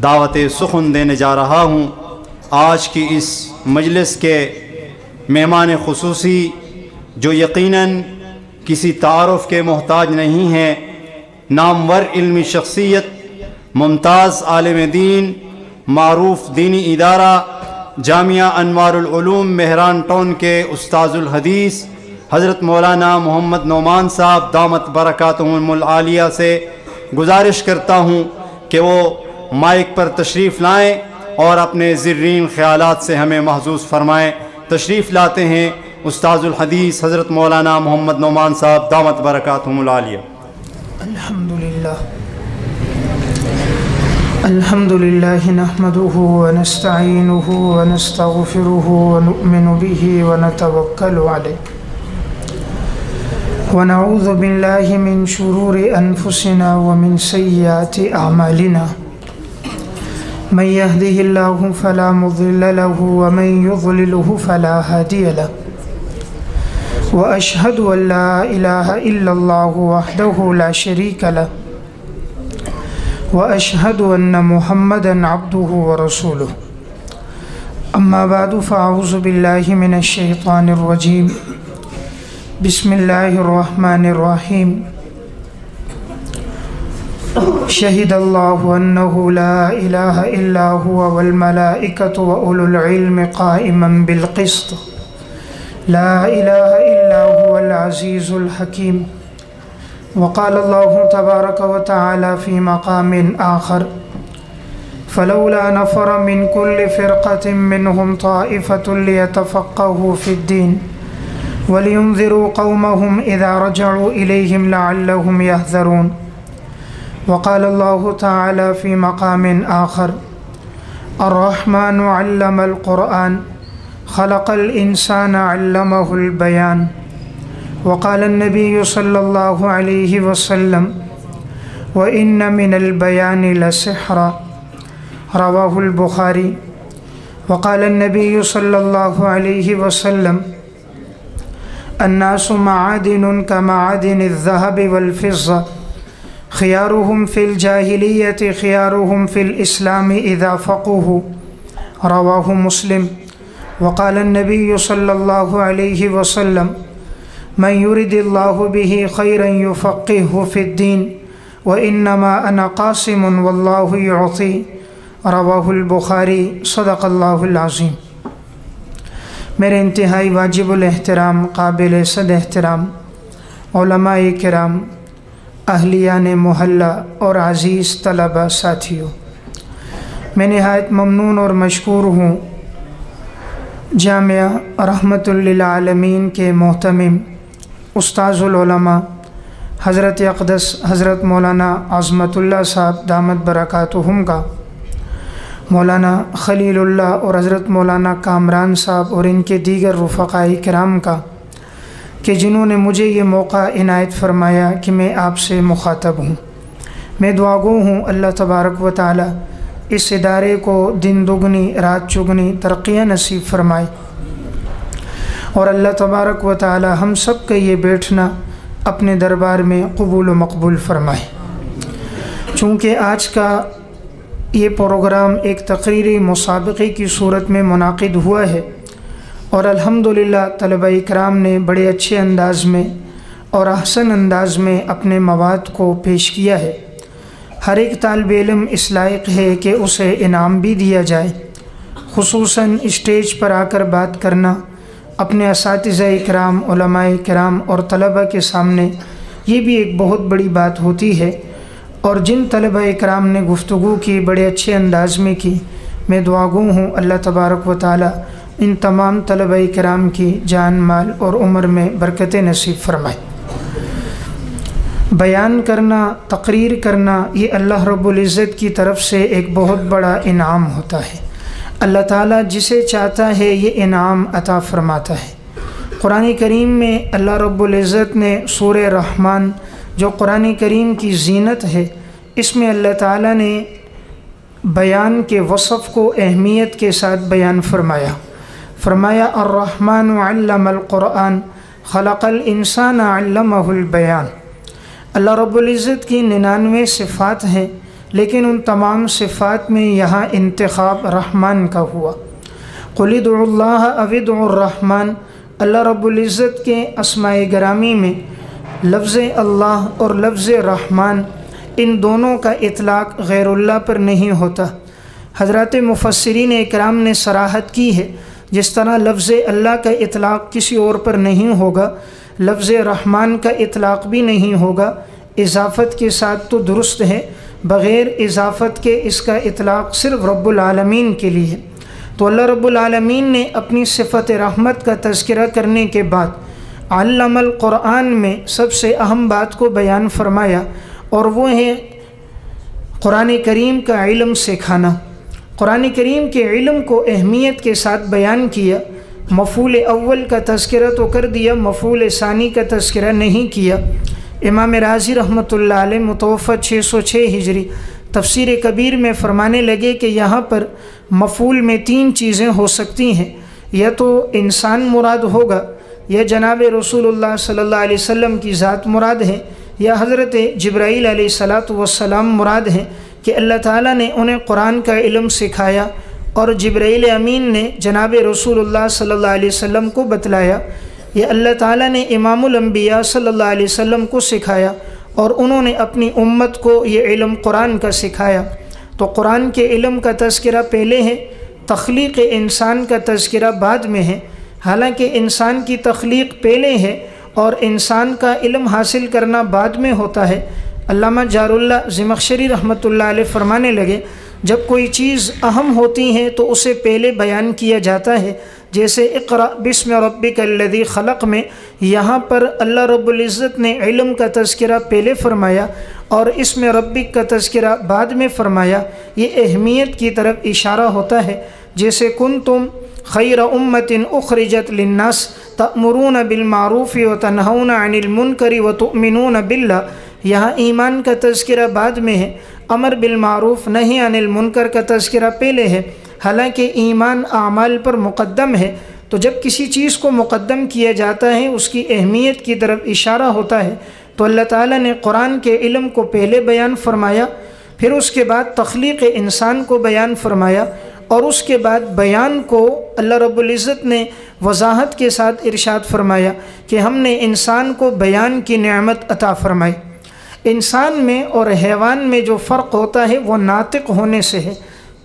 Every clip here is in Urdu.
دعوت سخن دینے جا رہا ہوں۔ آج کی اس مجلس کے مہمان خصوصی جو یقیناً کسی تعارف کے محتاج نہیں ہیں، نامور علمی شخصیت، ممتاز عالم دین، معروف دینی ادارہ جامعہ انوار العلوم مہران ٹاؤن کے استاذ الحدیث حضرت مولانا محمد نعمان صاحب دامت برکاتہم العالیہ سے گزارش کرتا ہوں کہ وہ مائک پر تشریف لائیں اور اپنے زرین خیالات سے ہمیں محظوظ فرمائیں۔ تشریف لاتے ہیں استاذ الحدیث حضرت مولانا محمد نعمان صاحب دامت برکاتہم العالیہ۔ الحمد لله نحمده ونستعينه ونستغفره ونؤمن به ونتوكل عليه ونعوذ بالله من شرور أنفسنا ومن سيئات أعمالنا من يهده الله فلا مضل له ومن يضلله فلا هادي له وأشهد أن لا إله إلا الله وحده لا شريك له وأشهد أن محمدًا عبده ورسوله أما بعد فأعوذ بالله من الشيطان الرجيم بسم الله الرحمن الرحيم شهد الله أنه لا إله إلا هو والملائكة وأولو العلم قائمًا بالقسط لا إله إلا هو العزيز الحكيم وقال الله تبارك وتعالى في مقام آخر فلولا نفر من كل فرقة منهم طائفة ليتفقهوا في الدين ولينذروا قومهم إذا رجعوا إليهم لعلهم يحذرون وقال الله تعالى في مقام آخر الرحمن علم القرآن خلق الإنسان علمه البيان وقال النبي صلى الله عليه وسلم وإن من البيان لسحرا رواه البخاري وقال النبي صلى الله عليه وسلم الناس معادن كمعادن الذهب والفضة خيارهم في الجاهلية خيارهم في الإسلام إذا فقهوا رواه مسلم وقال النبي صلى الله عليه وسلم من يرد الله به خيرا يفقهه في الدين وإنما أنا قاسم والله يعطي رواه البخاري صدق اللہ العظیم۔ میرے انتہائی واجب الاحترام قابل صد احترام علماء کرام، اہلیان محلہ اور عزیز طلبہ ساتھیوں، میں نہایت ممنون اور مشکور ہوں جامعہ رحمت للعالمین کے محتمم استاذ العلماء حضرت اقدس حضرت مولانا عظمت اللہ صاحب دامت برکاتہم کا، مولانا خلیل اللہ اور حضرت مولانا کامران صاحب اور ان کے دیگر رفقاء کرام کا، کہ جنہوں نے مجھے یہ موقع عنایت فرمایا کہ میں آپ سے مخاطب ہوں۔ میں دعا گو ہوں اللہ تبارک و تعالی اس ادارے کو دن دگنی رات چگنی ترقیاں نصیب فرمائے، اور اللہ تبارک و تعالی ہم سب کا یہ بیٹھنا اپنے دربار میں قبول و مقبول فرمائے۔ چونکہ آج کا یہ پروگرام ایک تقریری مسابقے کی صورت میں منعقد ہوا ہے، اور الحمدللہ طلبہ اکرام نے بڑے اچھے انداز میں اور احسن انداز میں اپنے مواد کو پیش کیا ہے۔ ہر ایک طالب علم اس لائق ہے کہ اسے انعام بھی دیا جائے، خصوصاً اسٹیج پر آ کر بات کرنا اپنے اساتذہ اکرام، علماء کرام اور طلبہ کے سامنے، یہ بھی ایک بہت بڑی بات ہوتی ہے۔ اور جن طلبہ اکرام نے گفتگو کی بڑے اچھے انداز میں کی، میں دعا گو ہوں اللہ تبارک و تعالی ان تمام طلبہ اکرام کی جان مال اور عمر میں برکت نصیب فرمائے۔ بیان کرنا، تقریر کرنا، یہ اللہ رب العزت کی طرف سے ایک بہت بڑا انعام ہوتا ہے۔ اللہ تعالیٰ جسے چاہتا ہے یہ انعام عطا فرماتا ہے۔ قرآن کریم میں اللہ رب العزت نے سورہ رحمان، جو قرآن کریم کی زینت ہے، اس میں اللہ تعالیٰ نے بیان کے وصف کو اہمیت کے ساتھ بیان فرمایا الرحمن علم القرآن خلق الانسان علمہ البیان۔ اللہ رب العزت کی 99 صفات ہیں، لیکن ان تمام صفات میں یہاں انتخاب رحمان کا ہوا۔ قُلِ ادْعُوا اللَّهَ أَوِ ادْعُوا الرَّحْمَنَ، اللہ رب العزت کے اسماء گرامی میں لفظ اللہ اور لفظ رحمان ان دونوں کا اطلاق غیر اللہ پر نہیں ہوتا۔ حضرات مفسرین اکرام نے صراحت کی ہے، جس طرح لفظ اللہ کا اطلاق کسی اور پر نہیں ہوگا، لفظ رحمان کا اطلاق بھی نہیں ہوگا۔ اضافت کے ساتھ تو درست ہے، بغیر اضافت کے اس کا اطلاق صرف رب العالمین کے لیے ہے۔ تو اللہ رب العالمین نے اپنی صفت رحمت کا تذکرہ کرنے کے بعد علم القرآن میں سب سے اہم بات کو بیان فرمایا، اور وہ ہے قرآن کریم کا علم سکھانا۔ قرآن کریم کے علم کو اہمیت کے ساتھ بیان کیا۔ مفعول اول کا تذکرہ تو کر دیا، مفعول ثانی کا تذکرہ نہیں کیا۔ امام رازی رحمۃ اللہ علیہ متوفی 606 ہجری تفسیر کبیر میں فرمانے لگے کہ یہاں پر مفعول میں 3 چیزیں ہو سکتی ہیں، یا تو انسان مراد ہوگا، یا جناب رسول اللہ صلی اللہ علیہ وسلم کی ذات مراد ہے، یا حضرت جبرائیل علیہ السلام مراد ہیں کہ اللہ تعالیٰ نے انہیں قرآن کا علم سکھایا اور جبرائیل امین نے جناب رسول اللہ صلی اللہ علیہ وسلم کو بتلایا، یا اللہ تعالیٰ نے امام الانبیاء صلی اللہ علیہ وسلم کو سکھایا اور انہوں نے اپنی امت کو یہ علم قرآن کا سکھایا۔ تو قرآن کے علم کا تذکرہ پہلے ہے، تخلیق انسان کا تذکرہ بعد میں ہے۔ حالانکہ انسان کی تخلیق پہلے ہے اور انسان کا علم حاصل کرنا بعد میں ہوتا ہے۔ علامہ جار اللہ زمخشری رحمۃ اللہ علیہ فرمانے لگے، جب کوئی چیز اہم ہوتی ہے تو اسے پہلے بیان کیا جاتا ہے، جیسے اقرأ بسم ربک الذی خلق میں یہاں پر اللہ رب العزت نے علم کا تذکرہ پہلے فرمایا اور اسم ربک کا تذکرہ بعد میں فرمایا۔ یہ اہمیت کی طرف اشارہ ہوتا ہے، جیسے کنتم خیر امت اخرجت للناس تأمرون بالمعروف وتنہون عن المنکر وتؤمنون باللہ، یہاں ایمان کا تذکرہ بعد میں ہے، امر بالمعروف نہی عن المنکر کا تذکرہ پہلے ہے۔ حالانکہ ایمان اعمال پر مقدم ہے، تو جب کسی چیز کو مقدم کیا جاتا ہے اس کی اہمیت کی طرف اشارہ ہوتا ہے۔ تو اللہ تعالیٰ نے قرآن کے علم کو پہلے بیان فرمایا، پھر اس کے بعد تخلیق انسان کو بیان فرمایا، اور اس کے بعد بیان کو اللہ رب العزت نے وضاحت کے ساتھ ارشاد فرمایا کہ ہم نے انسان کو بیان کی نعمت عطا فرمائی۔ انسان میں اور حیوان میں جو فرق ہوتا ہے وہ ناطق ہونے سے ہے۔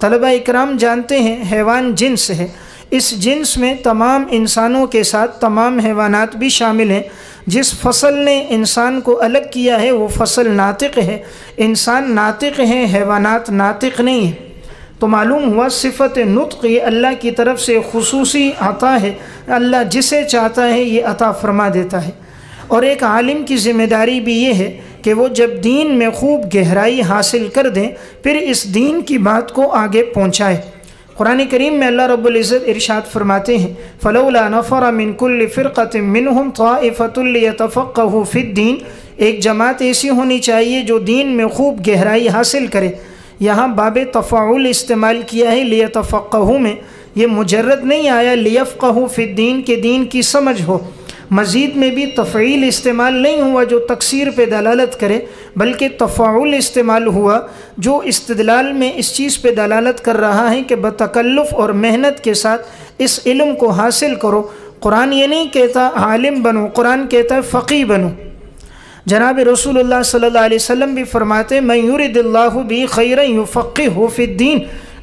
طلبہ اکرام جانتے ہیں حیوان جنس ہے، اس جنس میں تمام انسانوں کے ساتھ تمام حیوانات بھی شامل ہیں۔ جس فصل نے انسان کو الگ کیا ہے وہ فصل ناطق ہے، انسان ناطق ہے، حیوانات ناطق نہیں ہیں۔ تو معلوم ہوا صفت نطق یہ اللہ کی طرف سے خصوصی عطا ہے، اللہ جسے چاہتا ہے یہ عطا فرما دیتا ہے۔ اور ایک عالم کی ذمہ داری بھی یہ ہے کہ وہ جب دین میں خوب گہرائی حاصل کر دیں پھر اس دین کی بات کو آگے پہنچائے۔ قرآن کریم میں اللہ رب العزت ارشاد فرماتے ہیں فَلَوْلَا نَفَرَ مِن كُلِّ فِرْقَةٍ مِّنْهُمْ طَائِفَةٌ لِيَتَفَقَّهُوا فِي الدِّينِ، ایک جماعت ایسی ہونی چاہیے جو دین میں خوب گہرائی حاصل کرے۔ یہاں باب تفاعل استعمال کیا ہے لیتفقہوا میں، یہ مجرد نہیں آیا لیفقہوا فی الدین کہ دین کی سمجھ ہو۔ مزید میں بھی تفعیل استعمال نہیں ہوا جو تکثیر پہ دلالت کرے، بلکہ تفاعل استعمال ہوا جو استدلال میں اس چیز پہ دلالت کر رہا ہے کہ بتکلف اور محنت کے ساتھ اس علم کو حاصل کرو۔ قرآن یہ نہیں کہتا عالم بنو، قرآن کہتا ہے فقیہ بنو۔ جناب رسول اللہ صلی اللہ علیہ وسلم بھی فرماتے من یرد اللہ بہ خیرا یفقہہ فی الدین،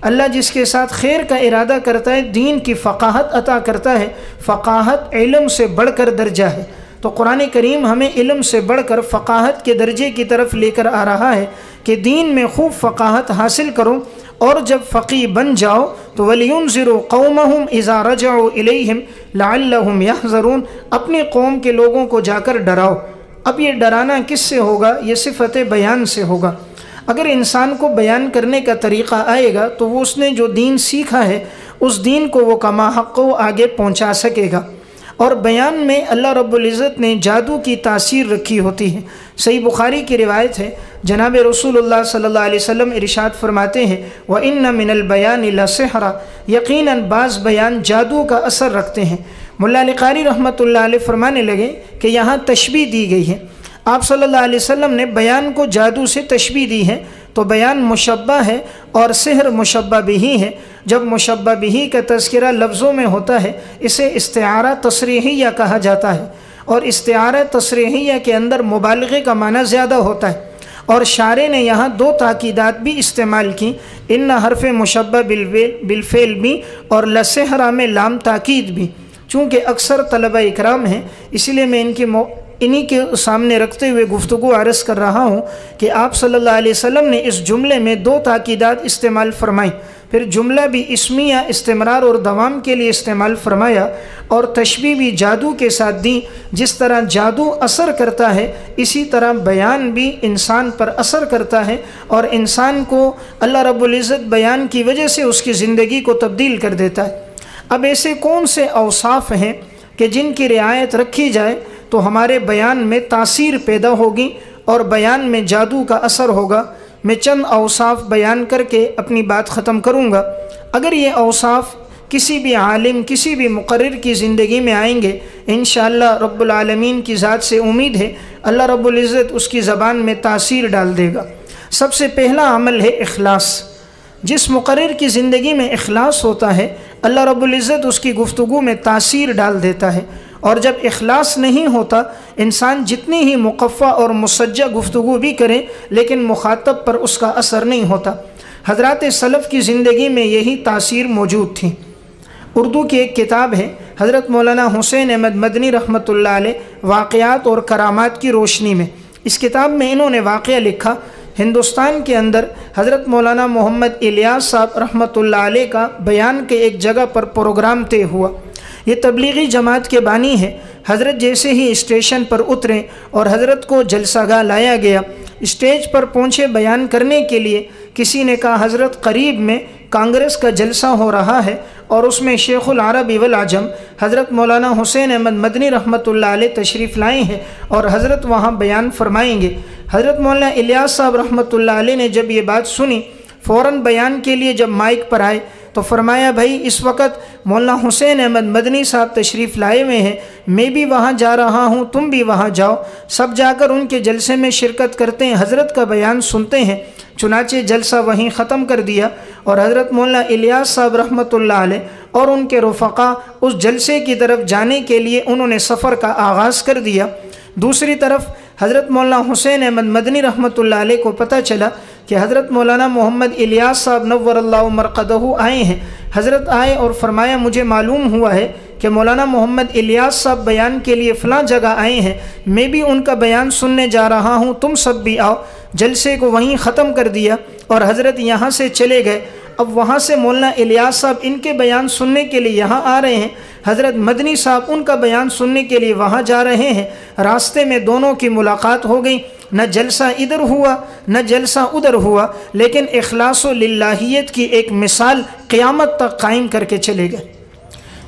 اللہ جس کے ساتھ خیر کا ارادہ کرتا ہے دین کی فقاہت عطا کرتا ہے۔ فقاہت علم سے بڑھ کر درجہ ہے، تو قرآن کریم ہمیں علم سے بڑھ کر فقاہت کے درجے کی طرف لے کر آ رہا ہے کہ دین میں خوب فقاہت حاصل کرو، اور جب فقیہ بن جاؤ تو وَلِيُنذِرُوا قَوْمَهُمْ إِذَا رَجَعُوا إِلَيْهِمْ لَعَلَّهُمْ يَحْذَرُونَ، اپنی قوم کے لوگوں کو جا کر ڈراؤ۔ اب یہ ڈرانا کس سے ہوگا؟ یہ صفت بیان سے ہوگا۔ اگر انسان کو بیان کرنے کا طریقہ آئے گا تو وہ اس نے جو دین سیکھا ہے اس دین کو وہ کما حق و آگے پہنچا سکے گا۔ اور بیان میں اللہ رب العزت نے جادو کی تاثیر رکھی ہوتی ہے۔ صحیح بخاری کی روایت ہے، جناب رسول اللہ صلی اللہ علیہ وسلم ارشاد فرماتے ہیں وَإِنَّ مِنَ الْبَيَانِ لَسِحْرًا، یقیناً بعض بیان جادو کا اثر رکھتے ہیں۔ مولا علی قاری رحمۃ اللہ علیہ فرمانے لگے کہ یہاں تشبیہ دی گئی ہے۔ آپ صلی اللہ علیہ وسلم نے بیان کو جادو سے تشبیہ دی ہے، تو بیان مشبہ ہے اور سحر مشبہ بھی ہے۔ جب مشبہ بھی کا تذکرہ لفظوں میں ہوتا ہے اسے استعارہ تصریحیہ کہا جاتا ہے، اور استعارہ تصریحیہ کے اندر مبالغے کا معنی زیادہ ہوتا ہے، اور شارح نے یہاں دو تاکیدات بھی استعمال کی، ان حرف مشبہ بالفعل بھی اور لسحرہ میں لام تاکید بھی۔ چونکہ اکثر طلبہ اکرام ہیں اس لیے میں انہی کے سامنے رکھتے ہوئے گفتگو عرض کر رہا ہوں کہ آپ صلی اللہ علیہ وسلم نے اس جملے میں دو تاکیدات استعمال فرمائیں، پھر جملہ بھی اسمیہ استمرار اور دوام کے لیے استعمال فرمایا، اور تشبیہ بھی جادو کے ساتھ دی۔ جس طرح جادو اثر کرتا ہے اسی طرح بیان بھی انسان پر اثر کرتا ہے، اور انسان کو اللہ رب العزت بیان کی وجہ سے اس کی زندگی کو تبدیل کر دیتا ہے۔ اب ایسے کون سے اوصاف ہیں کہ جن کی رعایت رکھی جائے تو ہمارے بیان میں تاثیر پیدا ہوگی اور بیان میں جادو کا اثر ہوگا؟ میں چند اوصاف بیان کر کے اپنی بات ختم کروں گا۔ اگر یہ اوصاف کسی بھی عالم کسی بھی مقرر کی زندگی میں آئیں گے انشاءاللہ رب العالمین کی ذات سے امید ہے اللہ رب العزت اس کی زبان میں تاثیر ڈال دے گا۔ سب سے پہلا عمل ہے اخلاص۔ جس مقرر کی زندگی میں اخلاص ہوتا ہے اللہ رب العزت اس کی گفتگو میں تاثیر ڈال دیتا ہے، اور جب اخلاص نہیں ہوتا انسان جتنی ہی مقفع اور مسجع گفتگو بھی کرے لیکن مخاطب پر اس کا اثر نہیں ہوتا۔ حضرات سلف کی زندگی میں یہی تاثیر موجود تھی۔ اردو کی ایک کتاب ہے حضرت مولانا حسین احمد مدنی رحمۃ اللہ علیہ واقعات اور کرامات کی روشنی میں، اس کتاب میں انہوں نے واقعہ لکھا، ہندوستان کے اندر حضرت مولانا محمد الیاس صاحب رحمۃ اللہ علیہ کا بیان کے ایک جگہ پر پروگرام طے ہوا۔ یہ تبلیغی جماعت کے بانی ہے۔ حضرت جیسے ہی اسٹیشن پر اترے اور حضرت کو جلسہ گاہ لایا گیا، اسٹیج پر پہنچے بیان کرنے کے لیے، کسی نے کہا حضرت قریب میں کانگریس کا جلسہ ہو رہا ہے اور اس میں شیخ العرب والعجم حضرت مولانا حسین احمد مدنی رحمۃ اللہ علیہ تشریف لائے ہیں اور حضرت وہاں بیان فرمائیں گے۔ حضرت مولانا الیاس صاحب رحمۃ اللہ علیہ نے جب یہ بات سنی فوراً بیان کے لیے جب مائک پر آئے تو فرمایا بھائی اس وقت مولانا حسین احمد مدنی صاحب تشریف لائے ہوئے ہیں، میں بھی وہاں جا رہا ہوں، تم بھی وہاں جاؤ۔ سب جا کر ان کے جلسے میں شرکت کرتے ہیں، حضرت کا بیان سنتے ہیں۔ چنانچہ جلسہ وہیں ختم کر دیا اور حضرت مولانا الیاس صاحب رحمۃ اللہ علیہ اور ان کے رفقا اس جلسے کی طرف جانے کے لیے انہوں نے سفر کا آغاز کر دیا۔ دوسری طرف حضرت مولانا حسین احمد مدنی رحمۃ اللہ علیہ کو پتہ چلا کہ حضرت مولانا محمد الیاس صاحب نور اللہ مرقدہ آئے ہیں۔ حضرت آئے اور فرمایا مجھے معلوم ہوا ہے کہ مولانا محمد الیاس صاحب بیان کے لیے فلاں جگہ آئے ہیں، میں بھی ان کا بیان سننے جا رہا ہوں، تم سب بھی آؤ۔ جلسے کو وہیں ختم کر دیا اور حضرت یہاں سے چلے گئے۔ اب وہاں سے مولانا الیاس صاحب ان کے بیان سننے کے لیے یہاں آ رہے ہیں، حضرت مدنی صاحب ان کا بیان سننے کے لیے وہاں جا رہے ہیں۔ راستے میں دونوں کی ملاقات ہو گئی، نہ جلسہ ادھر ہوا نہ جلسہ ادھر ہوا، لیکن اخلاص و للہیت کی ایک مثال قیامت تک قائم کر کے چلے گئے۔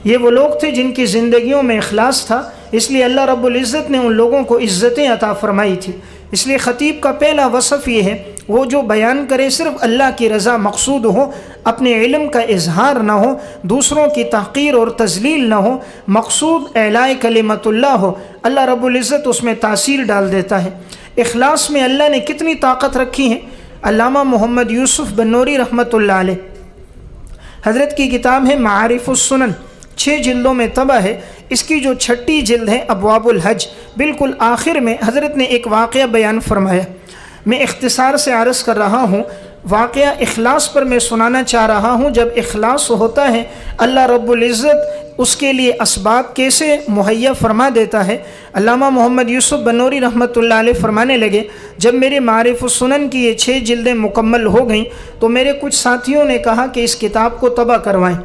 یہ وہ لوگ تھے جن کی زندگیوں میں اخلاص تھا، اس لیے اللہ رب العزت نے ان لوگوں کو عزتیں عطا فرمائی تھی۔ اس لیے خطیب کا پہلا وصف یہ ہے وہ جو بیان کرے صرف اللہ کی رضا مقصود ہو، اپنے علم کا اظہار نہ ہو، دوسروں کی تحقیر اور تذلیل نہ ہو، مقصود اعلاء کلمت اللہ ہو، اللہ رب العزت اس میں تاثیر ڈال دیتا ہے۔ اخلاص میں اللہ نے کتنی طاقت رکھی ہے۔ علامہ محمد یوسف بنوری رحمۃ اللہ علیہ حضرت کی کتاب ہے معارف السنن، 6 جلدوں میں طبع ہے۔ اس کی جو 6ٹی جلد ہے ابواب الحج، بالکل آخر میں حضرت نے ایک واقعہ بیان فرمایا۔ میں اختصار سے عرض کر رہا ہوں، واقعہ اخلاص پر میں سنانا چاہ رہا ہوں۔ جب اخلاص ہوتا ہے اللہ رب العزت اس کے لیے اسباب کیسے مہیا فرما دیتا ہے۔ علامہ محمد یوسف بنوری رحمۃ اللہ علیہ فرمانے لگے جب میرے معارف السنن کی یہ 6 جلدیں مکمل ہو گئیں تو میرے کچھ ساتھیوں نے کہا کہ اس کتاب کو طبع کروائیں۔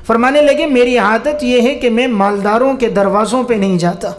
فرمانے لگے میری عادت یہ ہے کہ میں مالداروں کے دروازوں پہ نہیں جاتا،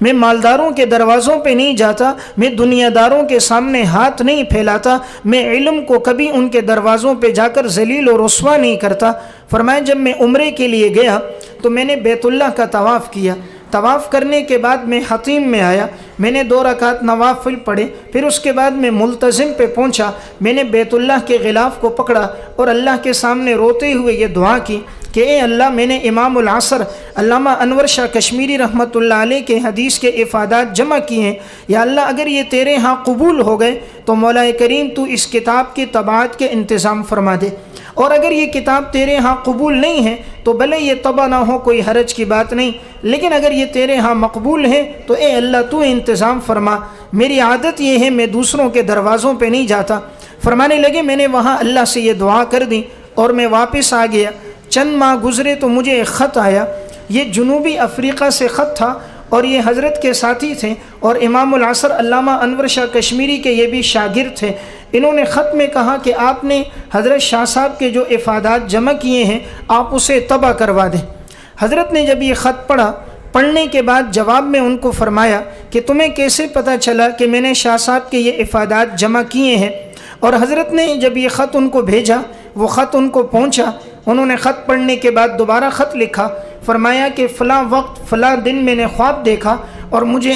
میں مالداروں کے دروازوں پہ نہیں جاتا، میں دنیا داروں کے سامنے ہاتھ نہیں پھیلاتا، میں علم کو کبھی ان کے دروازوں پہ جا کر ذلیل اور رسوا نہیں کرتا۔ فرمایا جب میں عمرے کے لیے گیا تو میں نے بیت اللہ کا طواف کیا، طواف کرنے کے بعد میں حتیم میں آیا، میں نے 2 رکعت نوافل پڑھے، پھر اس کے بعد میں ملتزم پہ پہنچا، میں نے بیت اللہ کے غلاف کو پکڑا اور اللہ کے سامنے روتے ہوئے یہ دعا کی کہ اے اللہ، میں نے امام العصر علامہ انور شاہ کشمیری رحمۃ اللہ علیہ کے حدیث کے افادات جمع کیے ہیں، یا اللہ اگر یہ تیرے ہاں قبول ہو گئے تو مولا کریم تو اس کتاب کی طباعت کے انتظام فرما دے، اور اگر یہ کتاب تیرے ہاں قبول نہیں ہے تو بھلے یہ طبع نہ ہو، کوئی حرج کی بات نہیں، لیکن اگر یہ تیرے ہاں مقبول ہے تو اے اللہ تو انتظام فرما۔ میری عادت یہ ہے میں دوسروں کے دروازوں پہ نہیں جاتا۔ فرمانے لگے میں نے وہاں اللہ سے یہ دعا کر دی اور میں واپس آ گیا۔ چند ماہ گزرے تو مجھے ایک خط آیا، یہ جنوبی افریقہ سے خط تھا اور یہ حضرت کے ساتھی تھے اور امام العصر علامہ انور شاہ کشمیری کے یہ بھی شاگرد تھے۔ انہوں نے خط میں کہا کہ آپ نے حضرت شاہ صاحب کے جو افادات جمع کیے ہیں آپ اسے طبع کروا دیں۔ حضرت نے جب یہ خط پڑھا، پڑھنے کے بعد جواب میں ان کو فرمایا کہ تمہیں کیسے پتہ چلا کہ میں نے شاہ صاحب کے یہ افادات جمع کیے ہیں؟ اور حضرت نے جب یہ خط ان کو بھیجا، وہ خط ان کو پہنچا، انہوں نے خط پڑھنے کے بعد دوبارہ خط لکھا، فرمایا کہ فلاں وقت فلاں دن میں نے خواب دیکھا اور مجھے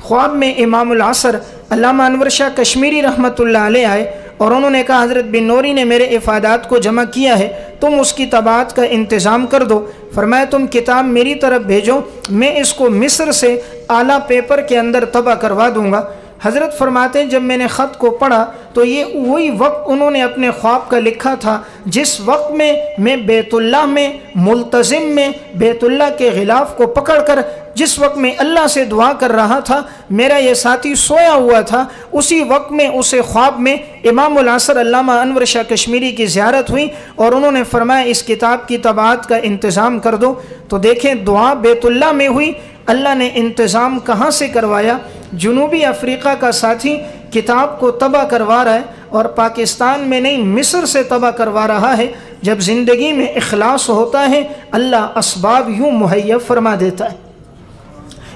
خواب میں امام العصر علامہ انور شاہ کشمیری رحمۃ اللہ علیہ آئے اور انہوں نے کہا حضرت بن نوری نے میرے افادات کو جمع کیا ہے، تم اس کی طباعت کا انتظام کر دو۔ فرمایا تم کتاب میری طرف بھیجو، میں اس کو مصر سے اعلیٰ پیپر کے اندر طبع کروا دوں گا۔ حضرت فرماتے ہیں جب میں نے خط کو پڑھا تو یہ وہی وقت انہوں نے اپنے خواب کا لکھا تھا جس وقت میں بیت اللہ میں ملتزم میں بیت اللہ کے غلاف کو پکڑ کر جس وقت میں اللہ سے دعا کر رہا تھا، میرا یہ ساتھی سویا ہوا تھا، اسی وقت میں اسے خواب میں امام العصر علامہ انور شاہ کشمیری کی زیارت ہوئی اور انہوں نے فرمایا اس کتاب کی طباعت کا انتظام کر دو۔ تو دیکھیں دعا بیت اللہ میں ہوئی، اللہ نے انتظام کہاں سے کروایا؟ جنوبی افریقہ کا ساتھی کتاب کو طبع کروا رہا ہے اور پاکستان میں نہیں مصر سے طبع کروا رہا ہے۔ جب زندگی میں اخلاص ہوتا ہے اللہ اسباب یوں مہیا فرما دیتا ہے۔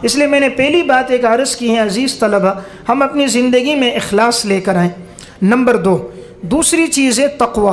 اس لیے میں نے پہلی بات ایک عرض کی ہے عزیز طلبہ، ہم اپنی زندگی میں اخلاص لے کر آئیں۔ نمبر 2، دوسری چیز ہے تقوی۔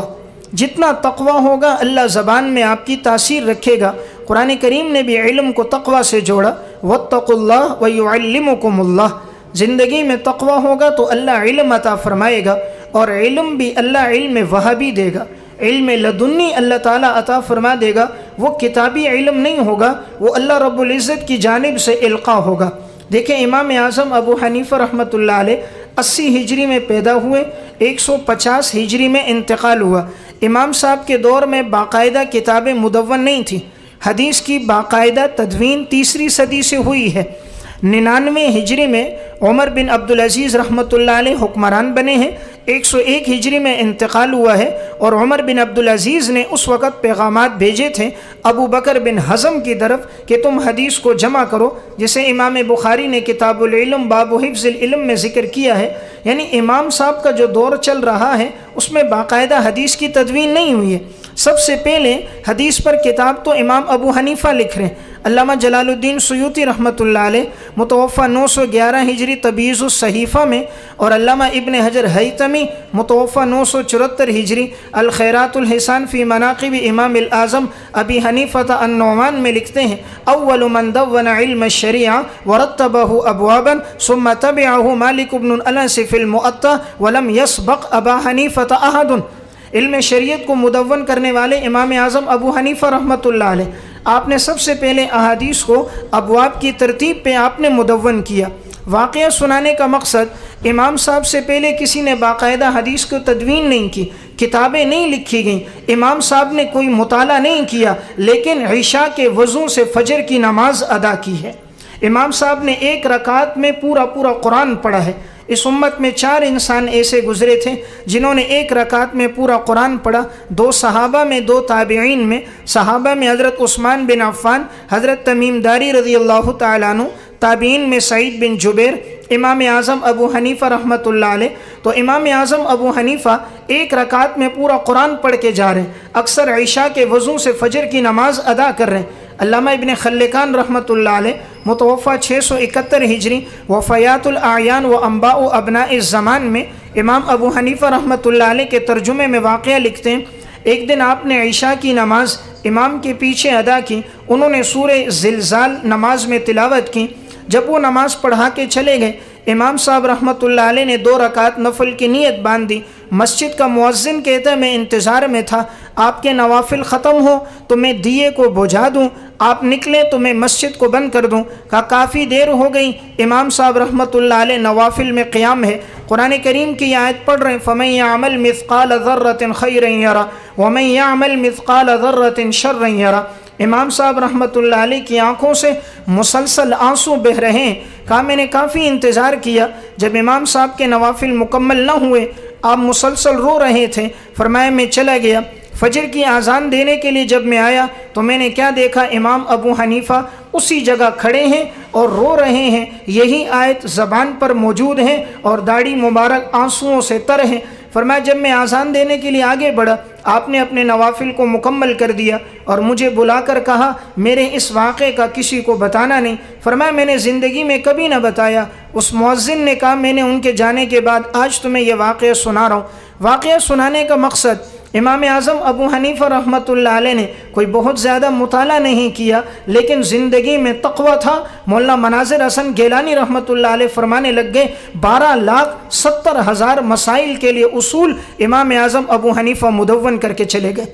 جتنا تقوی ہوگا اللہ زبان میں آپ کی تاثیر رکھے گا۔ قرآن کریم نے بھی علم کو تقوی سے جوڑا، واتقوا اللہ ویعلمکم اللہ۔ زندگی میں تقوی ہوگا تو اللہ علم عطا فرمائے گا، اور علم بھی اللہ علم وہابی دے گا، علم لدنی اللہ تعالیٰ عطا فرما دے گا۔ وہ کتابی علم نہیں ہوگا، وہ اللہ رب العزت کی جانب سے القاء ہوگا۔ دیکھیں امام اعظم ابو حنیفہ رحمۃ اللہ علیہ 80 ہجری میں پیدا ہوئے، 150 ہجری میں انتقال ہوا۔ امام صاحب کے دور میں باقاعدہ کتابیں مدون نہیں تھیں، حدیث کی باقاعدہ تدوین 3 صدی سے ہوئی ہے۔ 99 ہجری میں عمر بن عبدالعزیز رحمۃ اللہ علیہ حکمران بنے ہیں، 101 ہجری میں انتقال ہوا ہے، اور عمر بن عبدالعزیز نے اس وقت پیغامات بھیجے تھے ابو بکر بن حزم کی طرف کہ تم حدیث کو جمع کرو، جسے امام بخاری نے کتاب العلم باب حفظ العلم میں ذکر کیا ہے۔ یعنی امام صاحب کا جو دور چل رہا ہے اس میں باقاعدہ حدیث کی تدوین نہیں ہوئی ہے۔ سب سے پہلے حدیث پر کتاب تو امام ابو حنیفہ لکھ رہے ہیں۔ علامہ جلال الدین سیوطی رحمۃ اللہ علیہ متوفہ 911 ہجری تبییض الصحیفہ میں، اور علامہ ابن حجر ہیثمی متوفہ 974 ہجری الخیرات الحسان فی مناقب امام الاعظم ابی حنیفہ النعمان میں لکھتے ہیں اول من دون علم الشریعہ ورتبہ ابوابا ثم تبعہ مالک بن الانس فی المؤطا ولم یسبق ابا حنیفہ احد۔ علم شریعت کو مدون کرنے والے امام اعظم ابو حنیفہ رحمۃ اللہ علیہ، آپ نے سب سے پہلے احادیث کو ابواب کی ترتیب پہ آپ نے مدون کیا۔ واقعہ سنانے کا مقصد امام صاحب سے پہلے کسی نے باقاعدہ حدیث کو تدوین نہیں کی، کتابیں نہیں لکھی گئیں، امام صاحب نے کوئی مطالعہ نہیں کیا، لیکن عشاء کے وضو سے فجر کی نماز ادا کی ہے۔ امام صاحب نے 1 رکعت میں پورا قرآن پڑھا ہے۔ اس امت میں 4 انسان ایسے گزرے تھے جنہوں نے 1 رکعت میں پورا قرآن پڑھا، 2 صحابہ میں، 2 تابعین میں۔ صحابہ میں حضرت عثمان بن عفان، حضرت تمیم داری رضی اللہ تعالیٰ عنہ، تابعین میں سعید بن جبیر، امام اعظم ابو حنیفہ رحمۃ اللہ علیہ۔ تو امام اعظم ابو حنیفہ 1 رکعت میں پورا قرآن پڑھ کے جا رہے ہیں، اکثر عشاء کے وضو سے فجر کی نماز ادا کر رہے ہیں۔ علامہ ابن خلکان رحمۃ اللہ علیہ متوفہ 671 ہجری وفیات الاعیان و انباء ابناء الزمان میں امام ابو حنیفہ رحمۃ اللہ علیہ کے ترجمے میں واقعہ لکھتے ہیں ایک دن آپ نے عشاء کی نماز امام کے پیچھے ادا کی، انہوں نے سورہ زلزال نماز میں تلاوت کی۔ جب وہ نماز پڑھا کے چلے گئے، امام صاحب رحمۃ اللہ علیہ نے 2 رکعت نفل کی نیت باندھ دی۔ مسجد کا مؤذن کہتا ہے میں انتظار میں تھا آپ کے نوافل ختم ہو تو میں دیے کو بجھا دوں، آپ نکلیں تو میں مسجد کو بند کر دوں۔ کہا کافی دیر ہو گئی، امام صاحب رحمۃ اللہ علیہ نوافل میں قیام ہے، قرآن کریم کی آیت پڑھ رہے ہیں فَمَن يَعْمَلْ مِثْقَالَ ذَرَّةٍ خَيْرًا يَرَهُ وَمَن يَعْمَلْ مِثْقَالَ ذَرَّةٍ شَرًّا يَرَهُ۔ امام صاحب رحمۃ اللہ علیہ کی آنکھوں سے مسلسل آنسو بہہ رہے ہیں۔ کہا میں نے کافی انتظار کیا، جب امام صاحب کے نوافل مکمل نہ ہوئے آپ مسلسل رو رہے تھے، فرمایا میں چلا گیا۔ فجر کی اذان دینے کے لیے جب میں آیا تو میں نے کیا دیکھا، امام ابو حنیفہ اسی جگہ کھڑے ہیں اور رو رہے ہیں، یہی آیت زبان پر موجود ہے اور داڑھی مبارک آنسوؤں سے تر ہے۔ فرمایا جب میں اذان دینے کے لیے آگے بڑھا آپ نے اپنے نوافل کو مکمل کر دیا اور مجھے بلا کر کہا میرے اس واقعے کا کسی کو بتانا نہیں۔ فرمایا میں نے زندگی میں کبھی نہ بتایا۔ اس مؤذن نے کہا میں نے ان کے جانے کے بعد آج تمہیں یہ واقعہ سنا رہا ہوں۔ واقعہ سنانے کا مقصد، امام اعظم ابو حنیفہ رحمۃ اللہ علیہ نے کوئی بہت زیادہ مطالعہ نہیں کیا لیکن زندگی میں تقوی تھا۔ مولانا مناظر حسن گیلانی رحمۃ اللہ علیہ فرمانے لگ گئے 12,70,000 مسائل کے لیے اصول امام اعظم ابو حنیفہ مدون کر کے چلے گئے۔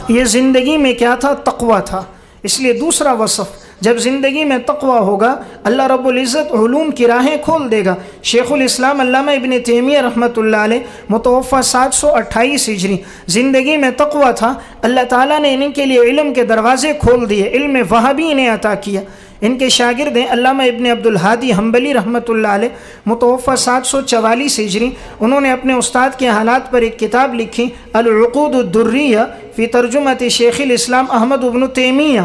یہ زندگی میں کیا تھا؟ تقوی تھا۔ اس لیے دوسرا وصف، جب زندگی میں تقوی ہوگا اللہ رب العزت علوم کی راہیں کھول دے گا۔ شیخ الاسلام علامہ ابن تیمیہ رحمۃ اللہ علیہ متوفہ 728 ہجری، زندگی میں تقوی تھا، اللہ تعالیٰ نے ان کے لیے علم کے دروازے کھول دیے، علم وہابی انہیں عطا کیا۔ ان کے شاگرد ہیں علامہ ابن عبد الہادی حنبلی رحمۃ اللہ علیہ متوفہ 744 ہجری، انہوں نے اپنے استاد کے حالات پر ایک کتاب لکھی العقود الدریہ فی ترجمۃ شیخ الاسلام احمد ابن تیمیہ۔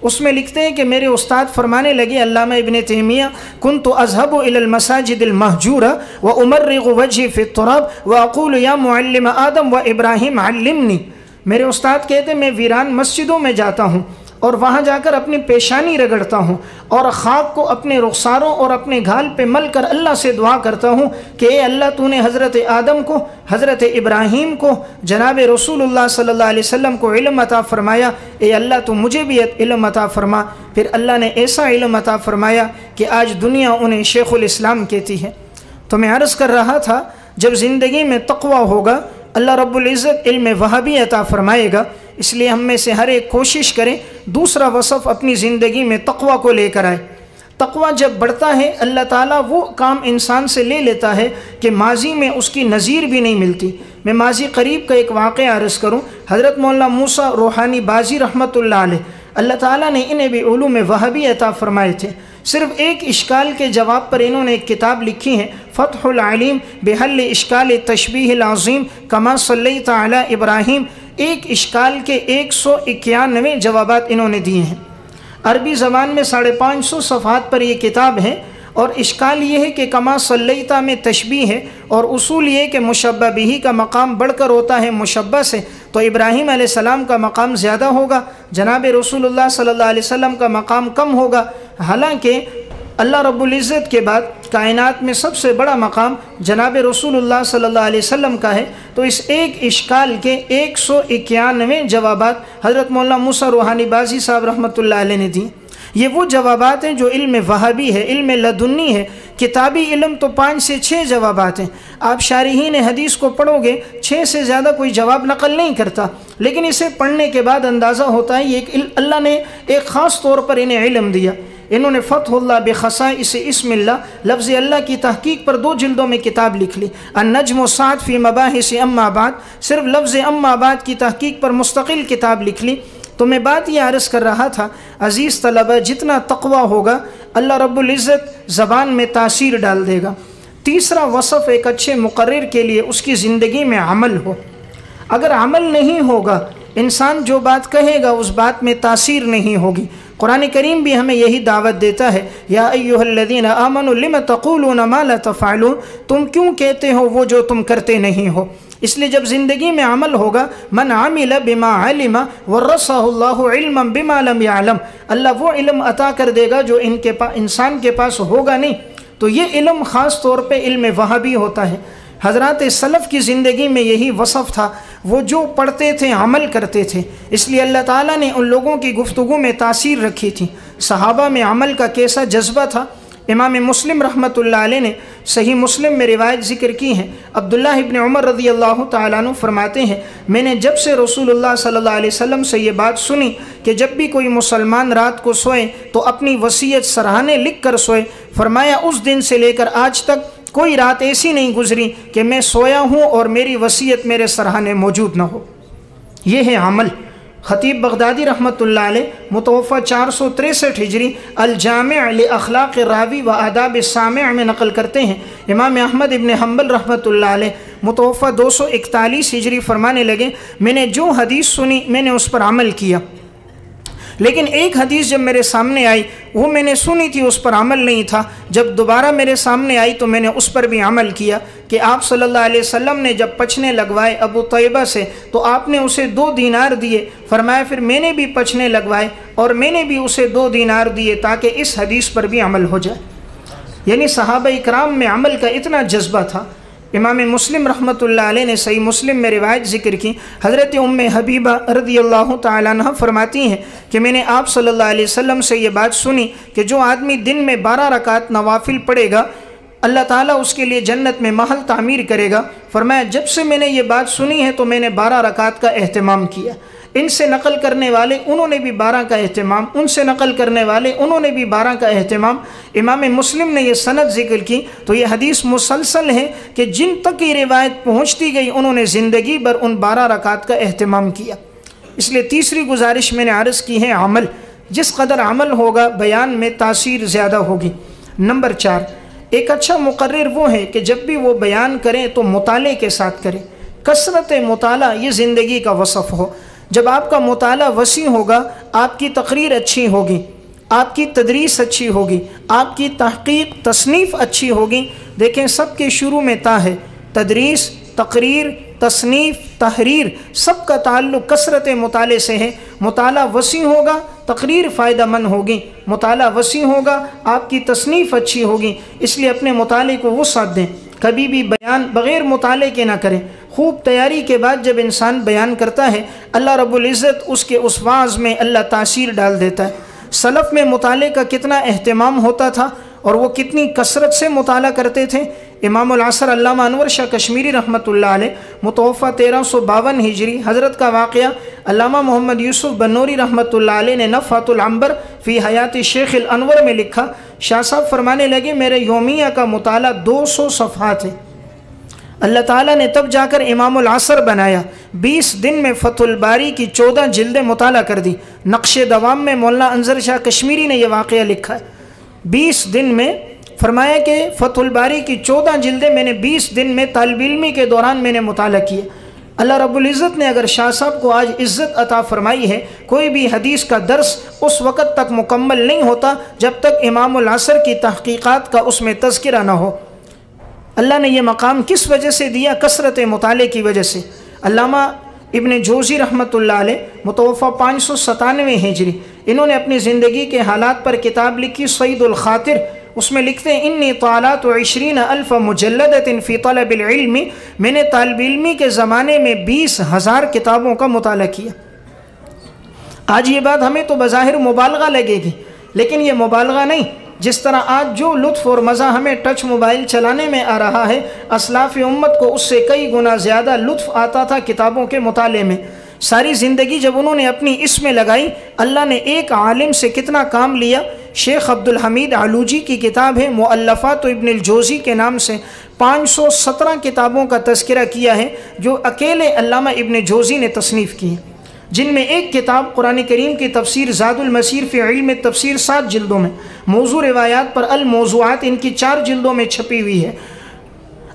اس میں لکھتے ہیں کہ میرے استاد فرمانے لگے علامہ ابن تیمیہ كنت اذهب الى المساجد المهجوره وامرغ وجهي في التراب واقول يا معلم آدم وابراہیم علمنی۔ میرے استاد کہتے میں ویران مسجدوں میں جاتا ہوں اور وہاں جا کر اپنی پیشانی رگڑتا ہوں اور خاک کو اپنے رخساروں اور اپنے گھال پہ مل کر اللہ سے دعا کرتا ہوں کہ اے اللہ تو نے حضرت آدم کو، حضرت ابراہیم کو، جناب رسول اللہ صلی اللہ علیہ وسلم کو علم عطا فرمایا، اے اللہ تو مجھے بھی علم عطا فرما۔ پھر اللہ نے ایسا علم عطا فرمایا کہ آج دنیا انہیں شیخ الاسلام کہتی ہے۔ تو میں عرض کر رہا تھا جب زندگی میں تقوی ہوگا اللہ رب العزت علم وہابی عطا فرمائے گا۔ اس لیے ہم میں سے ہر ایک کوشش کریں دوسرا وصف اپنی زندگی میں تقوی کو لے کر آئے۔ تقوی جب بڑھتا ہے اللہ تعالیٰ وہ کام انسان سے لے لیتا ہے کہ ماضی میں اس کی نظیر بھی نہیں ملتی۔ میں ماضی قریب کا ایک واقعہ عرض کروں، حضرت مولانا موسیٰ روحانی بازی رحمۃ اللہ علیہ، اللہ تعالیٰ نے انہیں بھی علوم وہابی عطا فرمائے تھے۔ صرف ایک اشکال کے جواب پر انہوں نے ایک کتاب لکھی ہے فتح العلیم بحل اشکال تشبیہ العظیم کما صلیت علی ابراہیم۔ ایک اشکال کے 191 جوابات انہوں نے دیے ہیں۔ عربی زبان میں 550 صفحات پر یہ کتاب ہے اور اشکال یہ ہے کہ کما صلیتا میں تشبیہ ہے اور اصول یہ کہ مشبہ بہی کا مقام بڑھ کر ہوتا ہے مشبہ سے، تو ابراہیم علیہ السلام کا مقام زیادہ ہوگا، جناب رسول اللہ صلی اللہ علیہ وسلم کا مقام کم ہوگا۔ حالانکہ اللہ رب العزت کے بعد کائنات میں سب سے بڑا مقام جناب رسول اللہ صلی اللہ علیہ وسلم کا ہے۔ تو اس ایک اشکال کے 191 جوابات حضرت مولانا موسیٰ روحانی بازی صاحب رحمۃ اللہ علیہ نے دی۔ یہ وہ جوابات ہیں جو علم وہابی ہے، علم لدنی ہے۔ کتابی علم تو 5 سے 6 جوابات ہیں، آپ شارحین حدیث کو پڑھو گے 6 سے زیادہ کوئی جواب نقل نہیں کرتا، لیکن اسے پڑھنے کے بعد اندازہ ہوتا ہے یہ اللہ نے ایک خاص طور پر انہیں علم دیا۔ انہوں نے فتح اللہ بخصائص اسم اللہ، لفظ اللہ کی تحقیق پر 2 جلدوں میں کتاب لکھ لی۔ النجم السعد فی مباحث اما بعد، صرف لفظ اما بعد کی تحقیق پر مستقل کتاب لکھ لی۔ تو میں بات یہ عرض کر رہا تھا عزیز طلبہ، جتنا تقوی ہوگا اللہ رب العزت زبان میں تاثیر ڈال دے گا۔ تیسرا وصف ایک اچھے مقرر کے لیے اس کی زندگی میں عمل ہو۔ اگر عمل نہیں ہوگا انسان جو بات کہے گا اس بات میں تاثیر نہیں ہوگی۔ قرآن کریم بھی ہمیں یہی دعوت دیتا ہے یا ایھا الذین آمنوا لم تقولون ما لا تفعلون، تم کیوں کہتے ہو وہ جو تم کرتے نہیں ہو۔ اس لیے جب زندگی میں عمل ہوگا من عمل بما علم ورثہ اللہ علما بما لم يعلم، اللہ وہ علم عطا کر دے گا جو انسان کے پاس ہوگا نہیں۔ تو یہ علم خاص طور پہ علم وہابی ہوتا ہے۔ حضرات سلف کی زندگی میں یہی وصف تھا۔ وہ جو پڑھتے تھے عمل کرتے تھے، اس لیے اللہ تعالیٰ نے ان لوگوں کی گفتگو میں تاثیر رکھی تھی۔ صحابہ میں عمل کا کیسا جذبہ تھا۔ امام مسلم رحمۃ اللہ علیہ نے صحیح مسلم میں روایت ذکر کی ہے۔ عبداللہ ابن عمر رضی اللہ تعالیٰ عنہ فرماتے ہیں، میں نے جب سے رسول اللہ صلی اللہ علیہ وسلم سے یہ بات سنی کہ جب بھی کوئی مسلمان رات کو سوئے تو اپنی وصیت سرہانے لکھ کر سوئے، فرمایا اس دن سے لے کر آج تک کوئی رات ایسی نہیں گزری کہ میں سویا ہوں اور میری وصیت میرے سرہانے موجود نہ ہو۔ یہ ہے عمل۔ خطیب بغدادی رحمۃ اللہ علیہ متوفہ 463 ہجری الجامع لاخلاق الراوی و آداب السامع میں نقل کرتے ہیں۔ امام احمد ابن حنبل رحمۃ اللہ علیہ متوفہ 241 ہجری فرمانے لگے، میں نے جو حدیث سنی میں نے اس پر عمل کیا، لیکن ایک حدیث جب میرے سامنے آئی وہ میں نے سنی تھی، اس پر عمل نہیں تھا، جب دوبارہ میرے سامنے آئی تو میں نے اس پر بھی عمل کیا کہ آپ صلی اللہ علیہ وسلم نے جب پچھنے لگوائے ابو طیبہ سے تو آپ نے اسے 2 دینار دیے، فرمایا پھر میں نے بھی پچھنے لگوائے اور میں نے بھی اسے 2 دینار دیے تاکہ اس حدیث پر بھی عمل ہو جائے۔ یعنی صحابہ اکرام میں عمل کا اتنا جذبہ تھا۔ امام مسلم رحمۃ اللہ علیہ نے صحیح مسلم میں روایت ذکر کی، حضرت ام حبیبہ رضی اللہ تعالیٰ عنہ فرماتی ہیں کہ میں نے آپ صلی اللہ علیہ وسلم سے یہ بات سنی کہ جو آدمی دن میں 12 رکعت نوافل پڑھے گا اللہ تعالیٰ اس کے لیے جنت میں محل تعمیر کرے گا۔ فرمایا جب سے میں نے یہ بات سنی ہے تو میں نے 12 رکعت کا اہتمام کیا۔ ان سے نقل کرنے والے انہوں نے بھی 12 کا اہتمام، ان سے نقل کرنے والے انہوں نے بھی 12 کا اہتمام۔ امام مسلم نے یہ سند ذکر کی تو یہ حدیث مسلسل ہے کہ جن تک یہ روایت پہنچتی گئی انہوں نے زندگی بھر ان 12 رکعت کا اہتمام کیا۔ اس لیے تیسری گزارش میں نے عرض کی ہے عمل۔ جس قدر عمل ہوگا بیان میں تاثیر زیادہ ہوگی۔ نمبر 4، ایک اچھا مقرر وہ ہے کہ جب بھی وہ بیان کریں تو مطالعے کے ساتھ کریں۔ کثرت مطالعہ یہ زندگی کا وصف ہو۔ جب آپ کا مطالعہ وسیع ہوگا آپ کی تقریر اچھی ہوگی، آپ کی تدریس اچھی ہوگی، آپ کی تحقیق تصنیف اچھی ہوگی۔ دیکھیں سب کے شروع میں تا ہے، تدریس، تقریر، تصنیف، تحریر، سب کا تعلق کثرت مطالعے سے ہے۔ مطالعہ وسیع ہوگا تقریر فائدہ مند ہوگی، مطالعہ وسیع ہوگا آپ کی تصنیف اچھی ہوگی۔ اس لیے اپنے مطالعے کو وسعت دیں، کبھی بھی بیان بغیر مطالعے کے نہ کریں۔ خوب تیاری کے بعد جب انسان بیان کرتا ہے اللہ رب العزت اس کے اس واعظ میں اللہ تاثیر ڈال دیتا ہے۔ سلف میں مطالعے کا کتنا اہتمام ہوتا تھا اور وہ کتنی کثرت سے مطالعہ کرتے تھے۔ امام العصر علامہ انور شاہ کشمیری رحمۃ اللہ علیہ متوفہ 1352 ہجری حضرت کا واقعہ علامہ محمد یوسف بنوری رحمۃ اللہ علیہ نے نفحۃ العنبر فی حیات شیخ الانور میں لکھا۔ شاہ صاحب فرمانے لگے میرے یومیہ کا مطالعہ 200 صفحات ہے۔ اللہ تعالیٰ نے تب جا کر امام العصر بنایا۔ 20 دن میں فتح الباری کی 14 جلدیں مطالعہ کر دی۔ نقش دوام میں مولانا انظر شاہ کشمیری نے یہ واقعہ لکھا ہے۔ 20 دن میں فرمایا کہ فتح الباری کی 14 جلدیں میں نے 20 دن میں طالب علمی کے دوران میں نے مطالعہ کیا۔ اللہ رب العزت نے اگر شاہ صاحب کو آج عزت عطا فرمائی ہے، کوئی بھی حدیث کا درس اس وقت تک مکمل نہیں ہوتا جب تک امام العصر کی تحقیقات کا اس میں تذکرہ نہ ہو۔ اللہ نے یہ مقام کس وجہ سے دیا؟ کثرت مطالعے کی وجہ سے۔ علامہ ابن جوزی رحمۃ اللہ علیہ متوفہ 597 ہجری، انہوں نے اپنی زندگی کے حالات پر کتاب لکھی صید الخاطر۔ اس میں لکھتے ہیں انی طالعت 20,000 مجلدۃ فی طلب العلم، میں نے طالب علمی کے زمانے میں 20,000 کتابوں کا مطالعہ کیا۔ آج یہ بات ہمیں تو بظاہر مبالغہ لگے گی، لیکن یہ مبالغہ نہیں۔ جس طرح آج جو لطف اور مزہ ہمیں ٹچ موبائل چلانے میں آ رہا ہے، اسلاف امت کو اس سے کئی گنا زیادہ لطف آتا تھا کتابوں کے مطالعے میں۔ ساری زندگی جب انہوں نے اپنی اس میں لگائی، اللہ نے ایک عالم سے کتنا کام لیا۔ شیخ عبد الحمید علوجی کی کتاب ہے مؤلفات ابن الجوزی کے نام سے، 517 کتابوں کا تذکرہ کیا ہے جو اکیلے علامہ ابن جوزی نے تصنیف کی ہیں، جن میں ایک کتاب قرآن کریم کی تفسیر زاد المسیر فی علم تفسیر 7 جلدوں میں، موضوع روایات پر الموضوعات ان کی 4 جلدوں میں چھپی ہوئی ہے،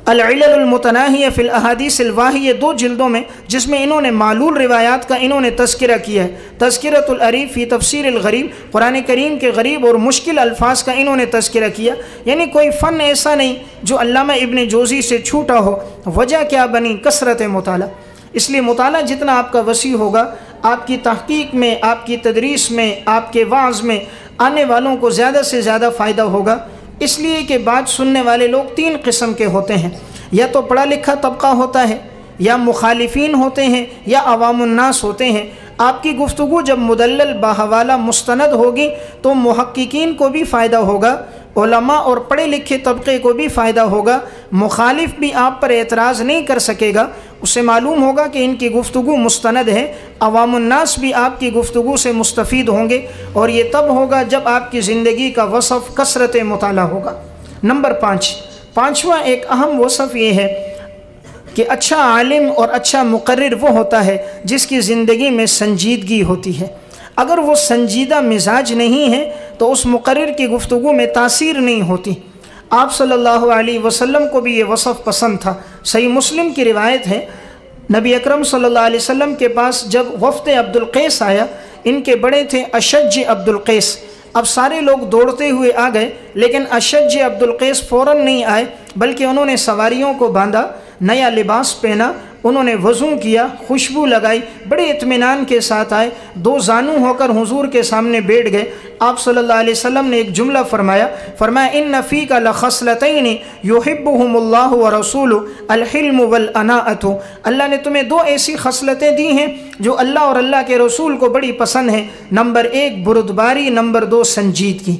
العلل المتناہیہ فی الاحادیث الواہیہ 2 جلدوں میں، جس میں انہوں نے معلول روایات کا انہوں نے تذکرہ کیا ہے، تذکرۃ العریب فی تفسیر الغریب، قرآن کریم کے غریب اور مشکل الفاظ کا انہوں نے تذکرہ کیا۔ یعنی کوئی فن ایسا نہیں جو علامہ ابن جوزی سے چھوٹا ہو۔ وجہ کیا بنی؟ کثرت مطالعہ۔ اس لیے مطالعہ جتنا آپ کا وسیع ہوگا، آپ کی تحقیق میں، آپ کی تدریس میں، آپ کے وعظ میں آنے والوں کو زیادہ سے زیادہ فائدہ ہوگا۔ اس لیے کہ بات سننے والے لوگ 3 قسم کے ہوتے ہیں، یا تو پڑھا لکھا طبقہ ہوتا ہے، یا مخالفین ہوتے ہیں یا عوام الناس ہوتے ہیں، آپ کی گفتگو جب مدلل باحوالہ مستند ہوگی تو محققین کو بھی فائدہ ہوگا، علماء اور پڑھے لکھے طبقے کو بھی فائدہ ہوگا، مخالف بھی آپ پر اعتراض نہیں کر سکے گا، اس سے معلوم ہوگا کہ ان کی گفتگو مستند ہے، عوام الناس بھی آپ کی گفتگو سے مستفید ہوں گے، اور یہ تب ہوگا جب آپ کی زندگی کا وصف کثرت مطالعہ ہوگا۔ نمبر 5، پانچواں ایک اہم وصف یہ ہے کہ اچھا عالم اور اچھا مقرر وہ ہوتا ہے جس کی زندگی میں سنجیدگی ہوتی ہے۔ اگر وہ سنجیدہ مزاج نہیں ہے تو اس مقرر کی گفتگو میں تاثیر نہیں ہوتی۔ آپ صلی اللہ علیہ وسلم کو بھی یہ وصف پسند تھا۔ صحیح مسلم کی روایت ہے، نبی اکرم صلی اللہ علیہ وسلم کے پاس جب وفد عبد القیس آیا، ان کے بڑے تھے اشج عبد القیس۔ اب سارے لوگ دوڑتے ہوئے آ گئے، لیکن اشج عبد القیس فوراً نہیں آئے، بلکہ انہوں نے سواریوں کو باندھا، نیا لباس پہنا، انہوں نے وضو کیا، خوشبو لگائی، بڑے اطمینان کے ساتھ آئے، دو زانو ہو کر حضور کے سامنے بیٹھ گئے۔ آپ صلی اللہ علیہ وسلم نے ایک جملہ فرمایا ان فیک لخصلتین یحبہم اللہ ورسولہ الحلم والاناۃ، اللہ نے تمہیں دو ایسی خصلتیں دی ہیں جو اللہ اور اللہ کے رسول کو بڑی پسند ہیں، نمبر 1 بردباری، نمبر 2 سنجیدگی۔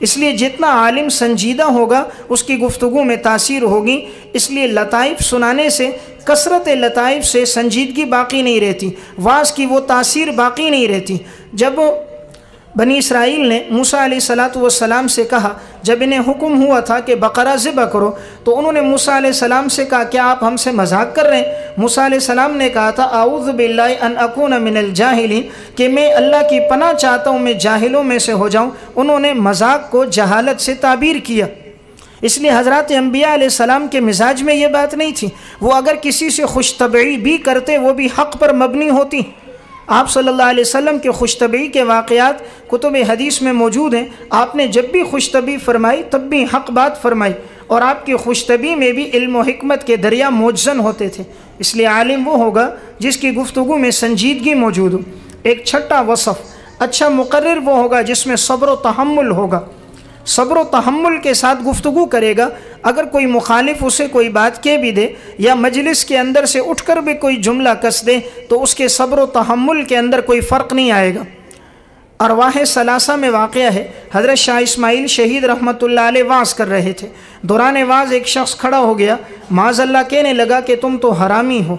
اس لیے جتنا عالم سنجیدہ ہوگا اس کی گفتگو میں تاثیر ہوگی۔ اس لیے لطائف سنانے سے، کثرت لطائف سے سنجیدگی باقی نہیں رہتی، واعظ کی وہ تاثیر باقی نہیں رہتی۔ جب بنی اسرائیل نے موسیٰ علیہ السلام سے کہا، جب انہیں حکم ہوا تھا کہ بقرہ ذبح کرو، تو انہوں نے موسیٰ علیہ السلام سے کہا کیا آپ ہم سے مذاق کر رہے ہیں؟ موسیٰ علیہ السلام نے کہا تھا اعوذ باللہ ان اکون من الجاہلین، کہ میں اللہ کی پناہ چاہتا ہوں میں جاہلوں میں سے ہو جاؤں۔ انہوں نے مذاق کو جہالت سے تعبیر کیا۔ اس لیے حضرات انبیاء علیہ السلام کے مزاج میں یہ بات نہیں تھی، وہ اگر کسی سے خوش طبعی بھی کرتے وہ بھی حق پر مبنی ہوتی۔ آپ صلی اللہ علیہ وسلم کے خوش طبعی کے واقعات کتب حدیث میں موجود ہیں۔ آپ نے جب بھی خوش طبعی فرمائی تب بھی حق بات فرمائی، اور آپ کی خوش طبعی میں بھی علم و حکمت کے دریا موجزن ہوتے تھے۔ اس لیے عالم وہ ہوگا جس کی گفتگو میں سنجیدگی موجود ہو۔ ایک چھٹا وصف، اچھا مقرر وہ ہوگا جس میں صبر و تحمل ہوگا، صبر و تحمل کے ساتھ گفتگو کرے گا۔ اگر کوئی مخالف اسے کوئی بات کہہ بھی دے یا مجلس کے اندر سے اٹھ کر بھی کوئی جملہ کس دے تو اس کے صبر و تحمل کے اندر کوئی فرق نہیں آئے گا۔ ارواح ثلاثہ میں واقعہ ہے، حضرت شاہ اسماعیل شہید رحمۃ اللہ علیہ وعظ کر رہے تھے، دوران وعظ ایک شخص کھڑا ہو گیا، معاذ اللہ کہنے لگا کہ تم تو حرامی ہو۔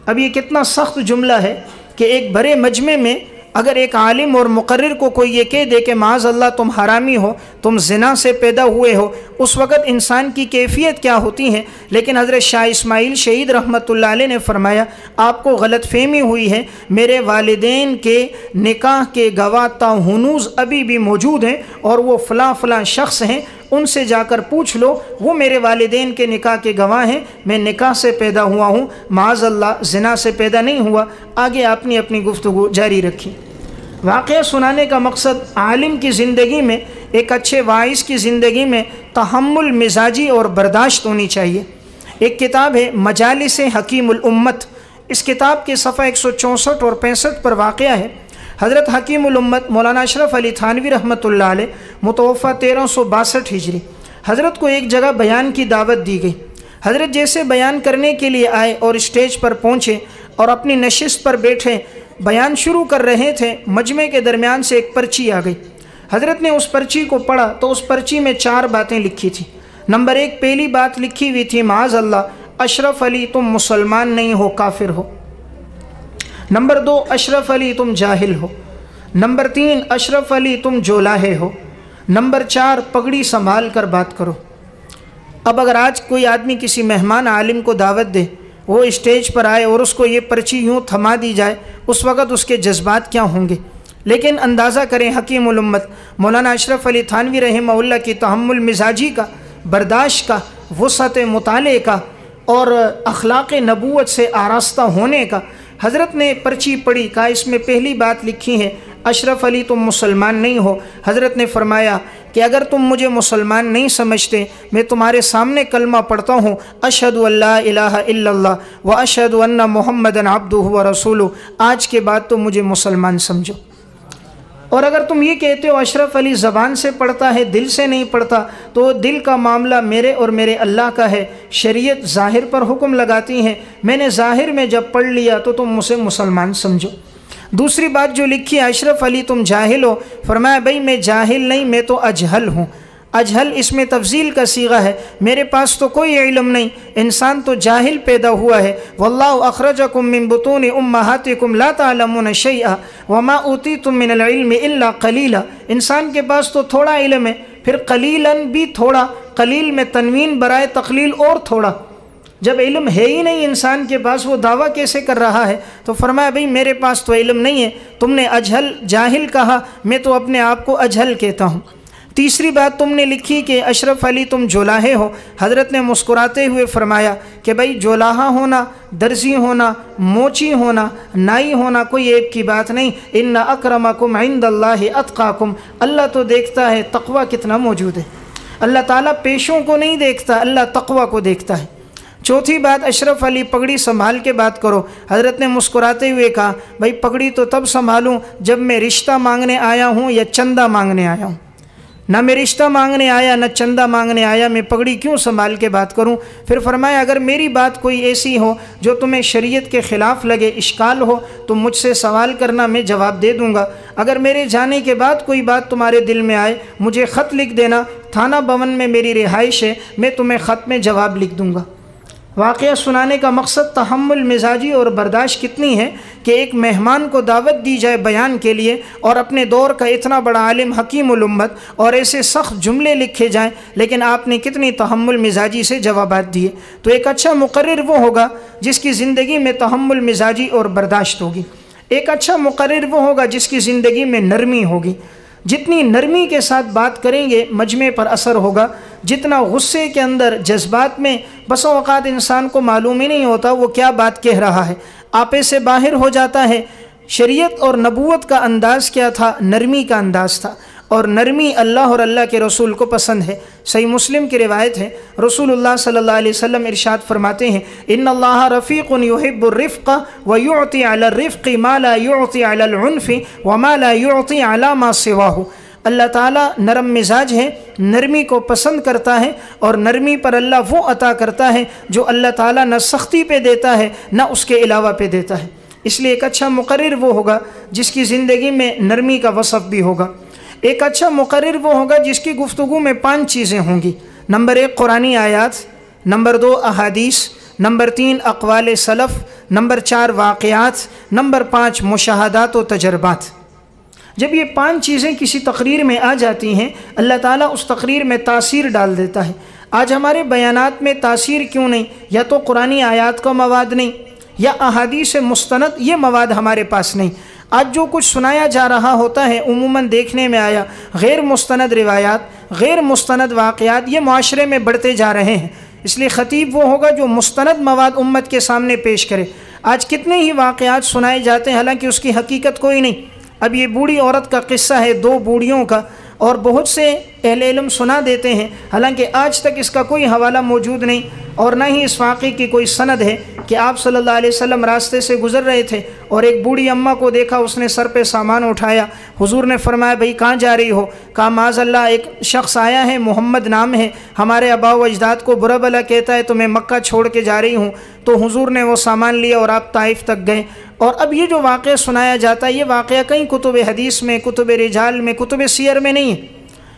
اب یہ کتنا سخت جملہ ہے کہ ایک بڑے مجمع میں اگر ایک عالم اور مقرر کو کوئی یہ کہہ دے کہ معاذ اللہ تم حرامی ہو، تم زنا سے پیدا ہوئے ہو، اس وقت انسان کی کیفیت کیا ہوتی ہے۔ لیکن حضرت شاہ اسماعیل شہید رحمۃ اللہ علیہ نے فرمایا آپ کو غلط فہمی ہوئی ہے، میرے والدین کے نکاح کے گواہ تا ہنوز ابھی بھی موجود ہیں، اور وہ فلاں فلاں شخص ہیں، ان سے جا کر پوچھ لو، وہ میرے والدین کے نکاح کے گواہ ہیں، میں نکاح سے پیدا ہوا ہوں، معاذ اللہ زنا سے پیدا نہیں ہوا۔ آگے آپ نے اپنی گفتگو جاری رکھی۔ واقعہ سنانے کا مقصد عالم کی زندگی میں، ایک اچھے واعظ کی زندگی میں تحمل مزاجی اور برداشت ہونی چاہیے۔ ایک کتاب ہے مجالس حکیم الامت، اس کتاب کے صفحہ 164 اور 65 پر واقعہ ہے، حضرت حکیم الامت مولانا اشرف علی تھانوی رحمۃ اللہ علیہ متوفہ 1362 ہجری، حضرت کو ایک جگہ بیان کی دعوت دی گئی۔ حضرت جیسے بیان کرنے کے لیے آئے اور اسٹیج پر پہنچے اور اپنی نشست پر بیٹھے، بیان شروع کر رہے تھے، مجمع کے درمیان سے ایک پرچی آ گئی۔ حضرت نے اس پرچی کو پڑھا تو اس پرچی میں 4 باتیں لکھی تھیں۔ نمبر 1 پہلی بات لکھی ہوئی تھی معاذ اللہ اشرف علی تم مسلمان نہیں ہو، کافر ہو۔ نمبر 2 اشرف علی تم جاہل ہو۔ نمبر 3 اشرف علی تم جولاہے ہو۔ نمبر 4 پگڑی سنبھال کر بات کرو۔ اب اگر آج کوئی آدمی کسی مہمان عالم کو دعوت دے، وہ اسٹیج پر آئے اور اس کو یہ پرچی یوں تھما دی جائے، اس وقت اس کے جذبات کیا ہوں گے؟ لیکن اندازہ کریں حکیم الامت مولانا اشرف علی تھانوی رحمہ اللہ کی تحمل مزاجی کا، برداشت کا، وسعت مطالعے کا اور اخلاق نبوت سے آراستہ ہونے کا۔ حضرت نے پرچی پڑھی، کہا اس میں پہلی بات لکھی ہے اشرف علی تم مسلمان نہیں ہو۔ حضرت نے فرمایا کہ اگر تم مجھے مسلمان نہیں سمجھتے، میں تمہارے سامنے کلمہ پڑھتا ہوں، اشہد ان لا الہ الا اللہ و اشہد ان محمدا عبدہ و رسولہ، آج کے بعد تو مجھے مسلمان سمجھو۔ اور اگر تم یہ کہتے ہو اشرف علی زبان سے پڑھتا ہے دل سے نہیں پڑھتا، تو دل کا معاملہ میرے اور میرے اللہ کا ہے، شریعت ظاہر پر حکم لگاتی ہے، میں نے ظاہر میں جب پڑھ لیا تو تم مجھے مسلمان سمجھو۔ دوسری بات جو لکھی ہے اشرف علی تم جاہل ہو، فرمایا بھائی میں جاہل نہیں، میں تو اجہل ہوں۔ اجہل اس میں تفضیل کا صیغہ ہے، میرے پاس تو کوئی علم نہیں، انسان تو جاہل پیدا ہوا ہے۔ واللہ اخرجکم من بطون امہاتکم لا تعلمون شیئا وما اوتیتم من العلم الا قلیلا۔ انسان کے پاس تو تھوڑا علم ہے، پھر قلیلاً بھی تھوڑا، قلیل میں تنوین برائے تقلیل اور تھوڑا۔ جب علم ہے ہی نہیں انسان کے پاس، وہ دعویٰ کیسے کر رہا ہے؟ تو فرمایا بھئی میرے پاس تو علم نہیں ہے، تم نے اجہل جاہل کہا، میں تو اپنے آپ کو اجہل کہتا ہوں۔ تیسری بات تم نے لکھی کہ اشرف علی تم جولاہے ہو، حضرت نے مسکراتے ہوئے فرمایا کہ بھئی جولاہا ہونا، درزی ہونا، موچی ہونا، نائی ہونا کوئی عیب کی بات نہیں، ان اکرمکم عند اللہ اتقاکم، اللہ تو دیکھتا ہے تقوی کتنا موجود ہے۔ اللہ تعالیٰ پیشوں کو نہیں دیکھتا، اللہ تقوی کو دیکھتا ہے۔ چوتھی بات اشرف علی پگڑی سنبھال کے بات کرو، حضرت نے مسکراتے ہوئے کہا بھئی پگڑی تو تب سنبھالوں جب میں رشتہ مانگنے آیا ہوں یا چندہ مانگنے آیا ہوں، نہ میں رشتہ مانگنے آیا نہ چندہ مانگنے آیا، میں پگڑی کیوں سنبھال کے بات کروں؟ پھر فرمایا اگر میری بات کوئی ایسی ہو جو تمہیں شریعت کے خلاف لگے، اشکال ہو تو مجھ سے سوال کرنا، میں جواب دے دوں گا۔ اگر میرے جانے کے بعد کوئی بات تمہارے دل میں آئے مجھے خط لکھ دینا، تھانہ بھون میں میری رہائش ہے، میں تمہیں خط میں جواب لکھ دوں گا۔ واقعہ سنانے کا مقصد تحمل مزاجی اور برداشت کتنی ہے کہ ایک مہمان کو دعوت دی جائے بیان کے لیے، اور اپنے دور کا اتنا بڑا عالم حکیم الامت اور ایسے سخت جملے لکھے جائیں، لیکن آپ نے کتنی تحمل مزاجی سے جوابات دیے۔ تو ایک اچھا مقرر وہ ہوگا جس کی زندگی میں تحمل مزاجی اور برداشت ہوگی۔ ایک اچھا مقرر وہ ہوگا جس کی زندگی میں نرمی ہوگی۔ جتنی نرمی کے ساتھ بات کریں گے مجمع پر اثر ہوگا، جتنا غصے کے اندر جذبات میں بسا اوقات انسان کو معلوم ہی نہیں ہوتا وہ کیا بات کہہ رہا ہے، آپے سے باہر ہو جاتا ہے۔ شریعت اور نبوت کا انداز کیا تھا؟ نرمی کا انداز تھا، اور نرمی اللہ اور اللہ کے رسول کو پسند ہے۔ صحیح مسلم کی روایت ہے، رسول اللہ صلی اللہ علیہ وسلم ارشاد فرماتے ہیں ان اللہ رفیق یحب الرفق ویعطی علی الرفق ما لا یعطی علی العنف وما لا یعطی علی ما سواہ۔ اللہ تعالیٰ نرم مزاج ہے، نرمی کو پسند کرتا ہے، اور نرمی پر اللہ وہ عطا کرتا ہے جو اللہ تعالیٰ نہ سختی پہ دیتا ہے نہ اس کے علاوہ پہ دیتا ہے۔ اس لیے ایک اچھا مقرر وہ ہوگا جس کی زندگی میں نرمی کا وصف بھی ہوگا۔ ایک اچھا مقرر وہ ہوگا جس کی گفتگو میں 5 چیزیں ہوں گی۔ نمبر 1 قرآنی آیات، نمبر 2 احادیث، نمبر 3 اقوال سلف، نمبر 4 واقعات، نمبر 5 مشاہدات و تجربات۔ جب یہ 5 چیزیں کسی تقریر میں آ جاتی ہیں، اللہ تعالیٰ اس تقریر میں تاثیر ڈال دیتا ہے۔ آج ہمارے بیانات میں تاثیر کیوں نہیں؟ یا تو قرآنی آیات کا مواد نہیں، یا احادیث مستند یہ مواد ہمارے پاس نہیں۔ آج جو کچھ سنایا جا رہا ہوتا ہے عموماً دیکھنے میں آیا غیر مستند روایات، غیر مستند واقعات یہ معاشرے میں بڑھتے جا رہے ہیں۔ اس لیے خطیب وہ ہوگا جو مستند مواد امت کے سامنے پیش کرے۔ آج کتنے ہی واقعات سنائے جاتے ہیں حالانکہ اس کی حقیقت کوئی نہیں۔ اب یہ بوڑھی عورت کا قصہ ہے 2 بوڑھیوں کا، اور بہت سے اہل علم سنا دیتے ہیں، حالانکہ آج تک اس کا کوئی حوالہ موجود نہیں، اور نہ ہی اس واقعے کی کوئی سند ہے کہ آپ صلی اللہ علیہ وسلم راستے سے گزر رہے تھے اور ایک بوڑھی اماں کو دیکھا، اس نے سر پہ سامان اٹھایا، حضور نے فرمایا بھئی کہاں جا رہی ہو؟ کہا معاذ اللہ ایک شخص آیا ہے، محمد نام ہے، ہمارے آبا و اجداد کو برا بھلا کہتا ہے، تو میں مکہ چھوڑ کے جا رہی ہوں۔ تو حضور نے وہ سامان لیا اور آپ طائف تک گئے۔ اور اب یہ جو واقعہ سنایا جاتا ہے یہ واقعہ کہیں کتب حدیث میں، کتب رجال میں، کتب سیر میں نہیں ہے۔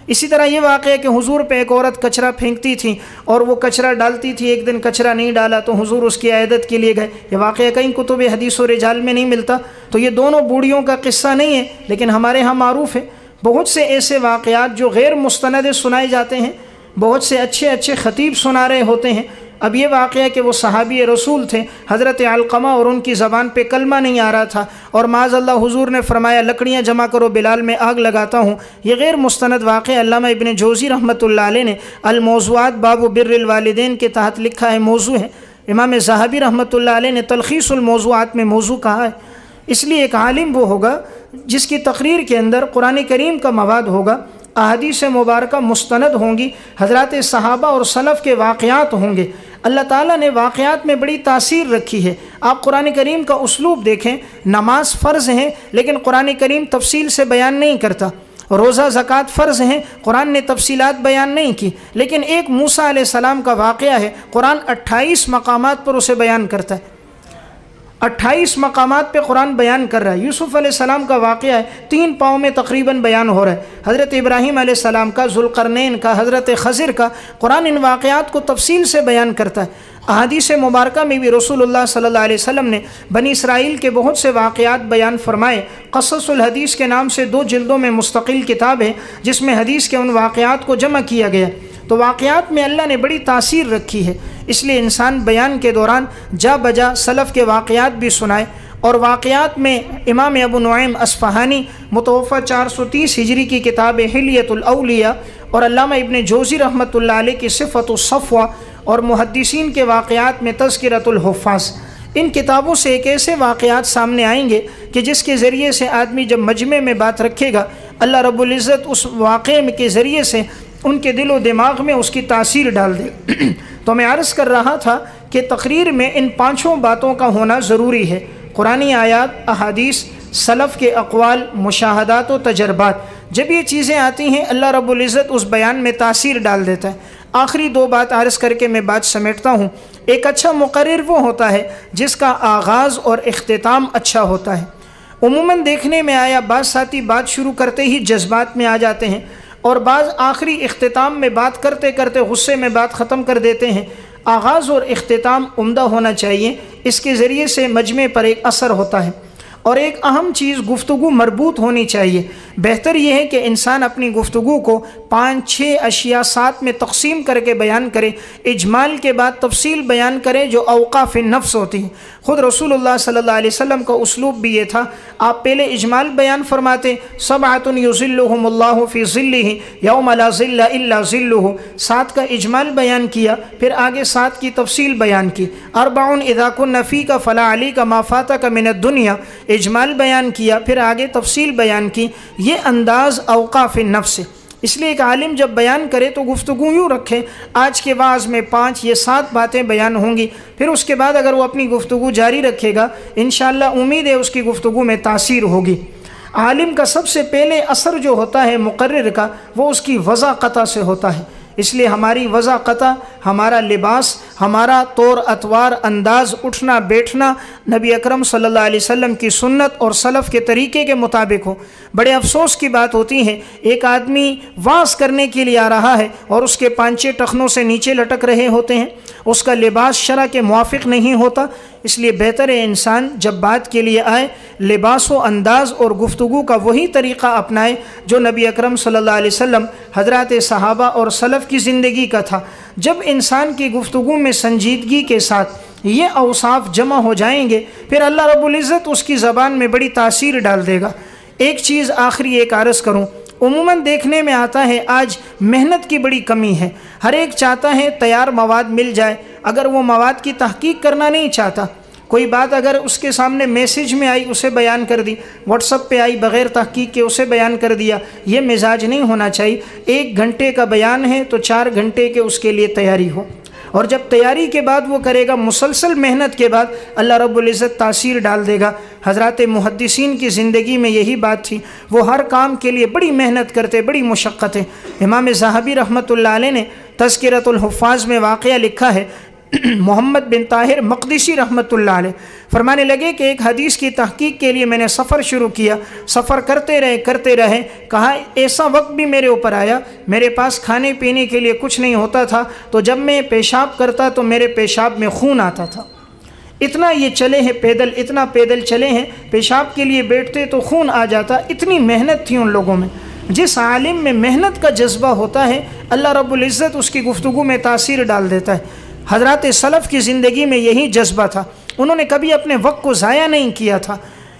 اسی طرح یہ واقعہ کہ حضور پہ ایک عورت کچرا پھینکتی تھی اور وہ کچرا ڈالتی تھی، ایک دن کچرا نہیں ڈالا تو حضور اس کی عیادت کے لیے گئے، یہ واقعہ کہیں کتب حدیث و رجال میں نہیں ملتا۔ تو یہ دونوں بوڑھیوں کا قصہ نہیں ہے، لیکن ہمارے ہاں معروف ہے۔ بہت سے ایسے واقعات جو غیر مستند سنائے جاتے ہیں، بہت سے اچھے اچھے خطیب سنا رہے ہوتے ہیں۔ اب یہ واقعہ کہ وہ صحابی رسول تھے حضرت علقمہ، اور ان کی زبان پہ کلمہ نہیں آ رہا تھا، اور معاذ اللہ حضور نے فرمایا لکڑیاں جمع کرو بلال میں آگ لگاتا ہوں، یہ غیر مستند واقعہ علامہ ابن جوزی رحمۃ اللہ علیہ نے الموضوعات باب بر الوالدین کے تحت لکھا ہے، موضوع ہے۔ امام ذہبی رحمۃ اللہ علیہ نے تلخیص الموضوعات میں موضوع کہا ہے۔ اس لیے ایک عالم وہ ہوگا جس کی تقریر کے اندر قرآن کریم کا مواد ہوگا، احادیث مبارکہ مستند ہوں گی، حضرات صحابہ اور سلف کے واقعات ہوں گے۔ اللہ تعالیٰ نے واقعات میں بڑی تاثیر رکھی ہے۔ آپ قرآن کریم کا اسلوب دیکھیں، نماز فرض ہے لیکن قرآن کریم تفصیل سے بیان نہیں کرتا، روزہ زکوٰۃ فرض ہیں، قرآن نے تفصیلات بیان نہیں کی، لیکن ایک موسیٰ علیہ السلام کا واقعہ ہے، قرآن 28 مقامات پر اسے بیان کرتا ہے، 28 مقامات پہ قرآن بیان کر رہا ہے۔ یوسف علیہ السلام کا واقعہ ہے، 3 پاؤں میں تقریباً بیان ہو رہا ہے، حضرت ابراہیم علیہ السلام کا، ذوالقرنین کا، حضرت خضر کا، قرآن ان واقعات کو تفصیل سے بیان کرتا ہے۔ احادیث مبارکہ میں بھی رسول اللہ صلی اللہ علیہ وسلم نے بنی اسرائیل کے بہت سے واقعات بیان فرمائے۔ قصص الحدیث کے نام سے 2 جلدوں میں مستقل کتاب ہے جس میں حدیث کے ان واقعات کو جمع کیا گیا۔ تو واقعات میں اللہ نے بڑی تاثیر رکھی ہے، اس لیے انسان بیان کے دوران جا بجا سلف کے واقعات بھی سنائے۔ اور واقعات میں امام ابو نعیم اصفہانی متوفہ 430 ہجری کی کتاب حلیۃ الاولیاء اور علامہ ابن جوزی رحمۃ اللہ علیہ کی صفۃ الصفوہ اور محدثین کے واقعات میں تذکرۃ الحفاظ، ان کتابوں سے ایک ایسے واقعات سامنے آئیں گے کہ جس کے ذریعے سے آدمی جب مجمع میں بات رکھے گا، اللہ رب العزت اس واقعے کے ذریعے سے ان کے دل و دماغ میں اس کی تاثیر ڈال دے۔ تو میں عرض کر رہا تھا کہ تقریر میں ان 5 باتوں کا ہونا ضروری ہے: قرآنی آیات، احادیث، سلف کے اقوال، مشاہدات و تجربات۔ جب یہ چیزیں آتی ہیں اللہ رب العزت اس بیان میں تاثیر ڈال دیتا ہے۔ آخری 2 بات عرض کر کے میں بات سمیٹتا ہوں۔ ایک اچھا مقرر وہ ہوتا ہے جس کا آغاز اور اختتام اچھا ہوتا ہے۔ عموماً دیکھنے میں آیا بعض ساتھی بات شروع کرتے ہی جذبات میں آ جاتے ہیں اور بعض آخری اختتام میں بات کرتے کرتے غصے میں بات ختم کر دیتے ہیں۔ آغاز اور اختتام عمدہ ہونا چاہیے، اس کے ذریعے سے مجمع پر ایک اثر ہوتا ہے۔ اور ایک اہم چیز، گفتگو مربوط ہونی چاہیے۔ بہتر یہ ہے کہ انسان اپنی گفتگو کو 5-6 اشیاء 7 میں تقسیم کر کے بیان کرے، اجمال کے بعد تفصیل بیان کرے جو اوقاف نفس ہوتی ہیں۔ خود رسول اللہ صلی اللہ علیہ وسلم کا اسلوب بھی یہ تھا، آپ پہلے اجمال بیان فرماتے، سبعۃ یظلھم اللہ فی ظلہ یوم لا ظل الا ظلہ، 7 کا اجمال بیان کیا، پھر آگے 7 کی تفصیل بیان کی۔ اربع اذا کن فیک فلا علیک ما فاتک من الدنیا، اجمال بیان کیا، پھر آگے تفصیل بیان کی۔ یہ انداز اوقاف نفس ہے۔ اس لیے ایک عالم جب بیان کرے تو گفتگو یوں رکھے، آج کے واعظ میں 5 یا 7 باتیں بیان ہوں گی، پھر اس کے بعد اگر وہ اپنی گفتگو جاری رکھے گا انشاءاللہ امید ہے اس کی گفتگو میں تاثیر ہوگی۔ عالم کا سب سے پہلے اثر جو ہوتا ہے مقرر کا، وہ اس کی وضاقتہ سے ہوتا ہے۔ اس لیے ہماری وضاقتہ، ہمارا لباس، ہمارا طور اتوار، انداز، اٹھنا بیٹھنا نبی اکرم صلی اللہ علیہ وسلم کی سنت اور سلف کے طریقے کے مطابق ہو۔ بڑے افسوس کی بات ہوتی ہے، ایک آدمی واعظ کرنے کے لیے آ رہا ہے اور اس کے پانچے ٹخنوں سے نیچے لٹک رہے ہوتے ہیں، اس کا لباس شرع کے موافق نہیں ہوتا۔ اس لیے بہتر ہے انسان جب بات کے لیے آئے لباس و انداز اور گفتگو کا وہی طریقہ اپنائے جو نبی اکرم صلی اللہ علیہ وسلم، حضرات صحابہ اور سلف کی زندگی کا تھا۔ جب انسان کی گفتگو میں سنجیدگی کے ساتھ یہ اوصاف جمع ہو جائیں گے پھر اللہ رب العزت اس کی زبان میں بڑی تاثیر ڈال دے گا۔ ایک چیز آخری ایک عرض کروں، عموماً دیکھنے میں آتا ہے آج محنت کی بڑی کمی ہے، ہر ایک چاہتا ہے تیار مواد مل جائے، اگر وہ مواد کی تحقیق کرنا نہیں چاہتا، کوئی بات اگر اس کے سامنے میسیج میں آئی اسے بیان کر دی، واٹس ایپ پہ آئی بغیر تحقیق کے اسے بیان کر دیا، یہ مزاج نہیں ہونا چاہیے۔ 1 گھنٹے کا بیان ہے تو 4 گھنٹے کے اس کے لیے تیاری ہو، اور جب تیاری کے بعد وہ کرے گا، مسلسل محنت کے بعد اللہ رب العزت تاثیر ڈال دے گا۔ حضرات محدثین کی زندگی میں یہی بات تھی، وہ ہر کام کے لیے بڑی محنت کرتے، بڑی مشقتیں۔ امام ذہبی رحمۃ اللہ علیہ نے تذکرۃ الحفاظ میں واقعہ لکھا ہے، محمد بن طاہر مقدسی رحمۃ اللہ علیہ فرمانے لگے کہ ایک حدیث کی تحقیق کے لیے میں نے سفر شروع کیا، سفر کرتے رہے، کہا ایسا وقت بھی میرے اوپر آیا، میرے پاس کھانے پینے کے لیے کچھ نہیں ہوتا تھا، تو جب میں پیشاب کرتا تو میرے پیشاب میں خون آتا تھا۔ اتنا یہ چلے ہیں پیدل، اتنا پیدل چلے ہیں، پیشاب کے لیے بیٹھتے تو خون آ جاتا، اتنی محنت تھی ان لوگوں میں۔ جس عالم میں محنت کا جذبہ ہوتا ہے اللہ رب العزت اس کی گفتگو میں تاثیر ڈال دیتا ہے۔ حضرات سلف کی زندگی میں یہی جذبہ تھا، انہوں نے کبھی اپنے وقت کو ضائع نہیں کیا تھا۔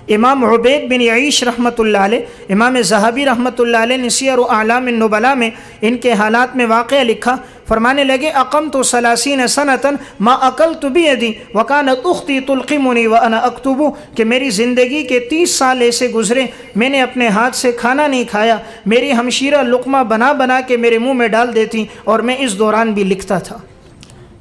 امام عبید بن عیش رحمۃ اللہ علیہ، امام ذہبی رحمۃ اللہ علیہ نے سیر اعلام النبلاء میں ان کے حالات میں واقعہ لکھا، فرمانے لگے اقمت 30 سنة ما اکلت بیدی وکانت اختی تلقمنی وانا اکتب، کہ میری زندگی کے 30 سال ایسے گزرے میں نے اپنے ہاتھ سے کھانا نہیں کھایا، میری ہمشیرہ لقمہ بنا بنا کے میرے منہ میں ڈال دیتی اور میں اس دوران بھی لکھتا تھا۔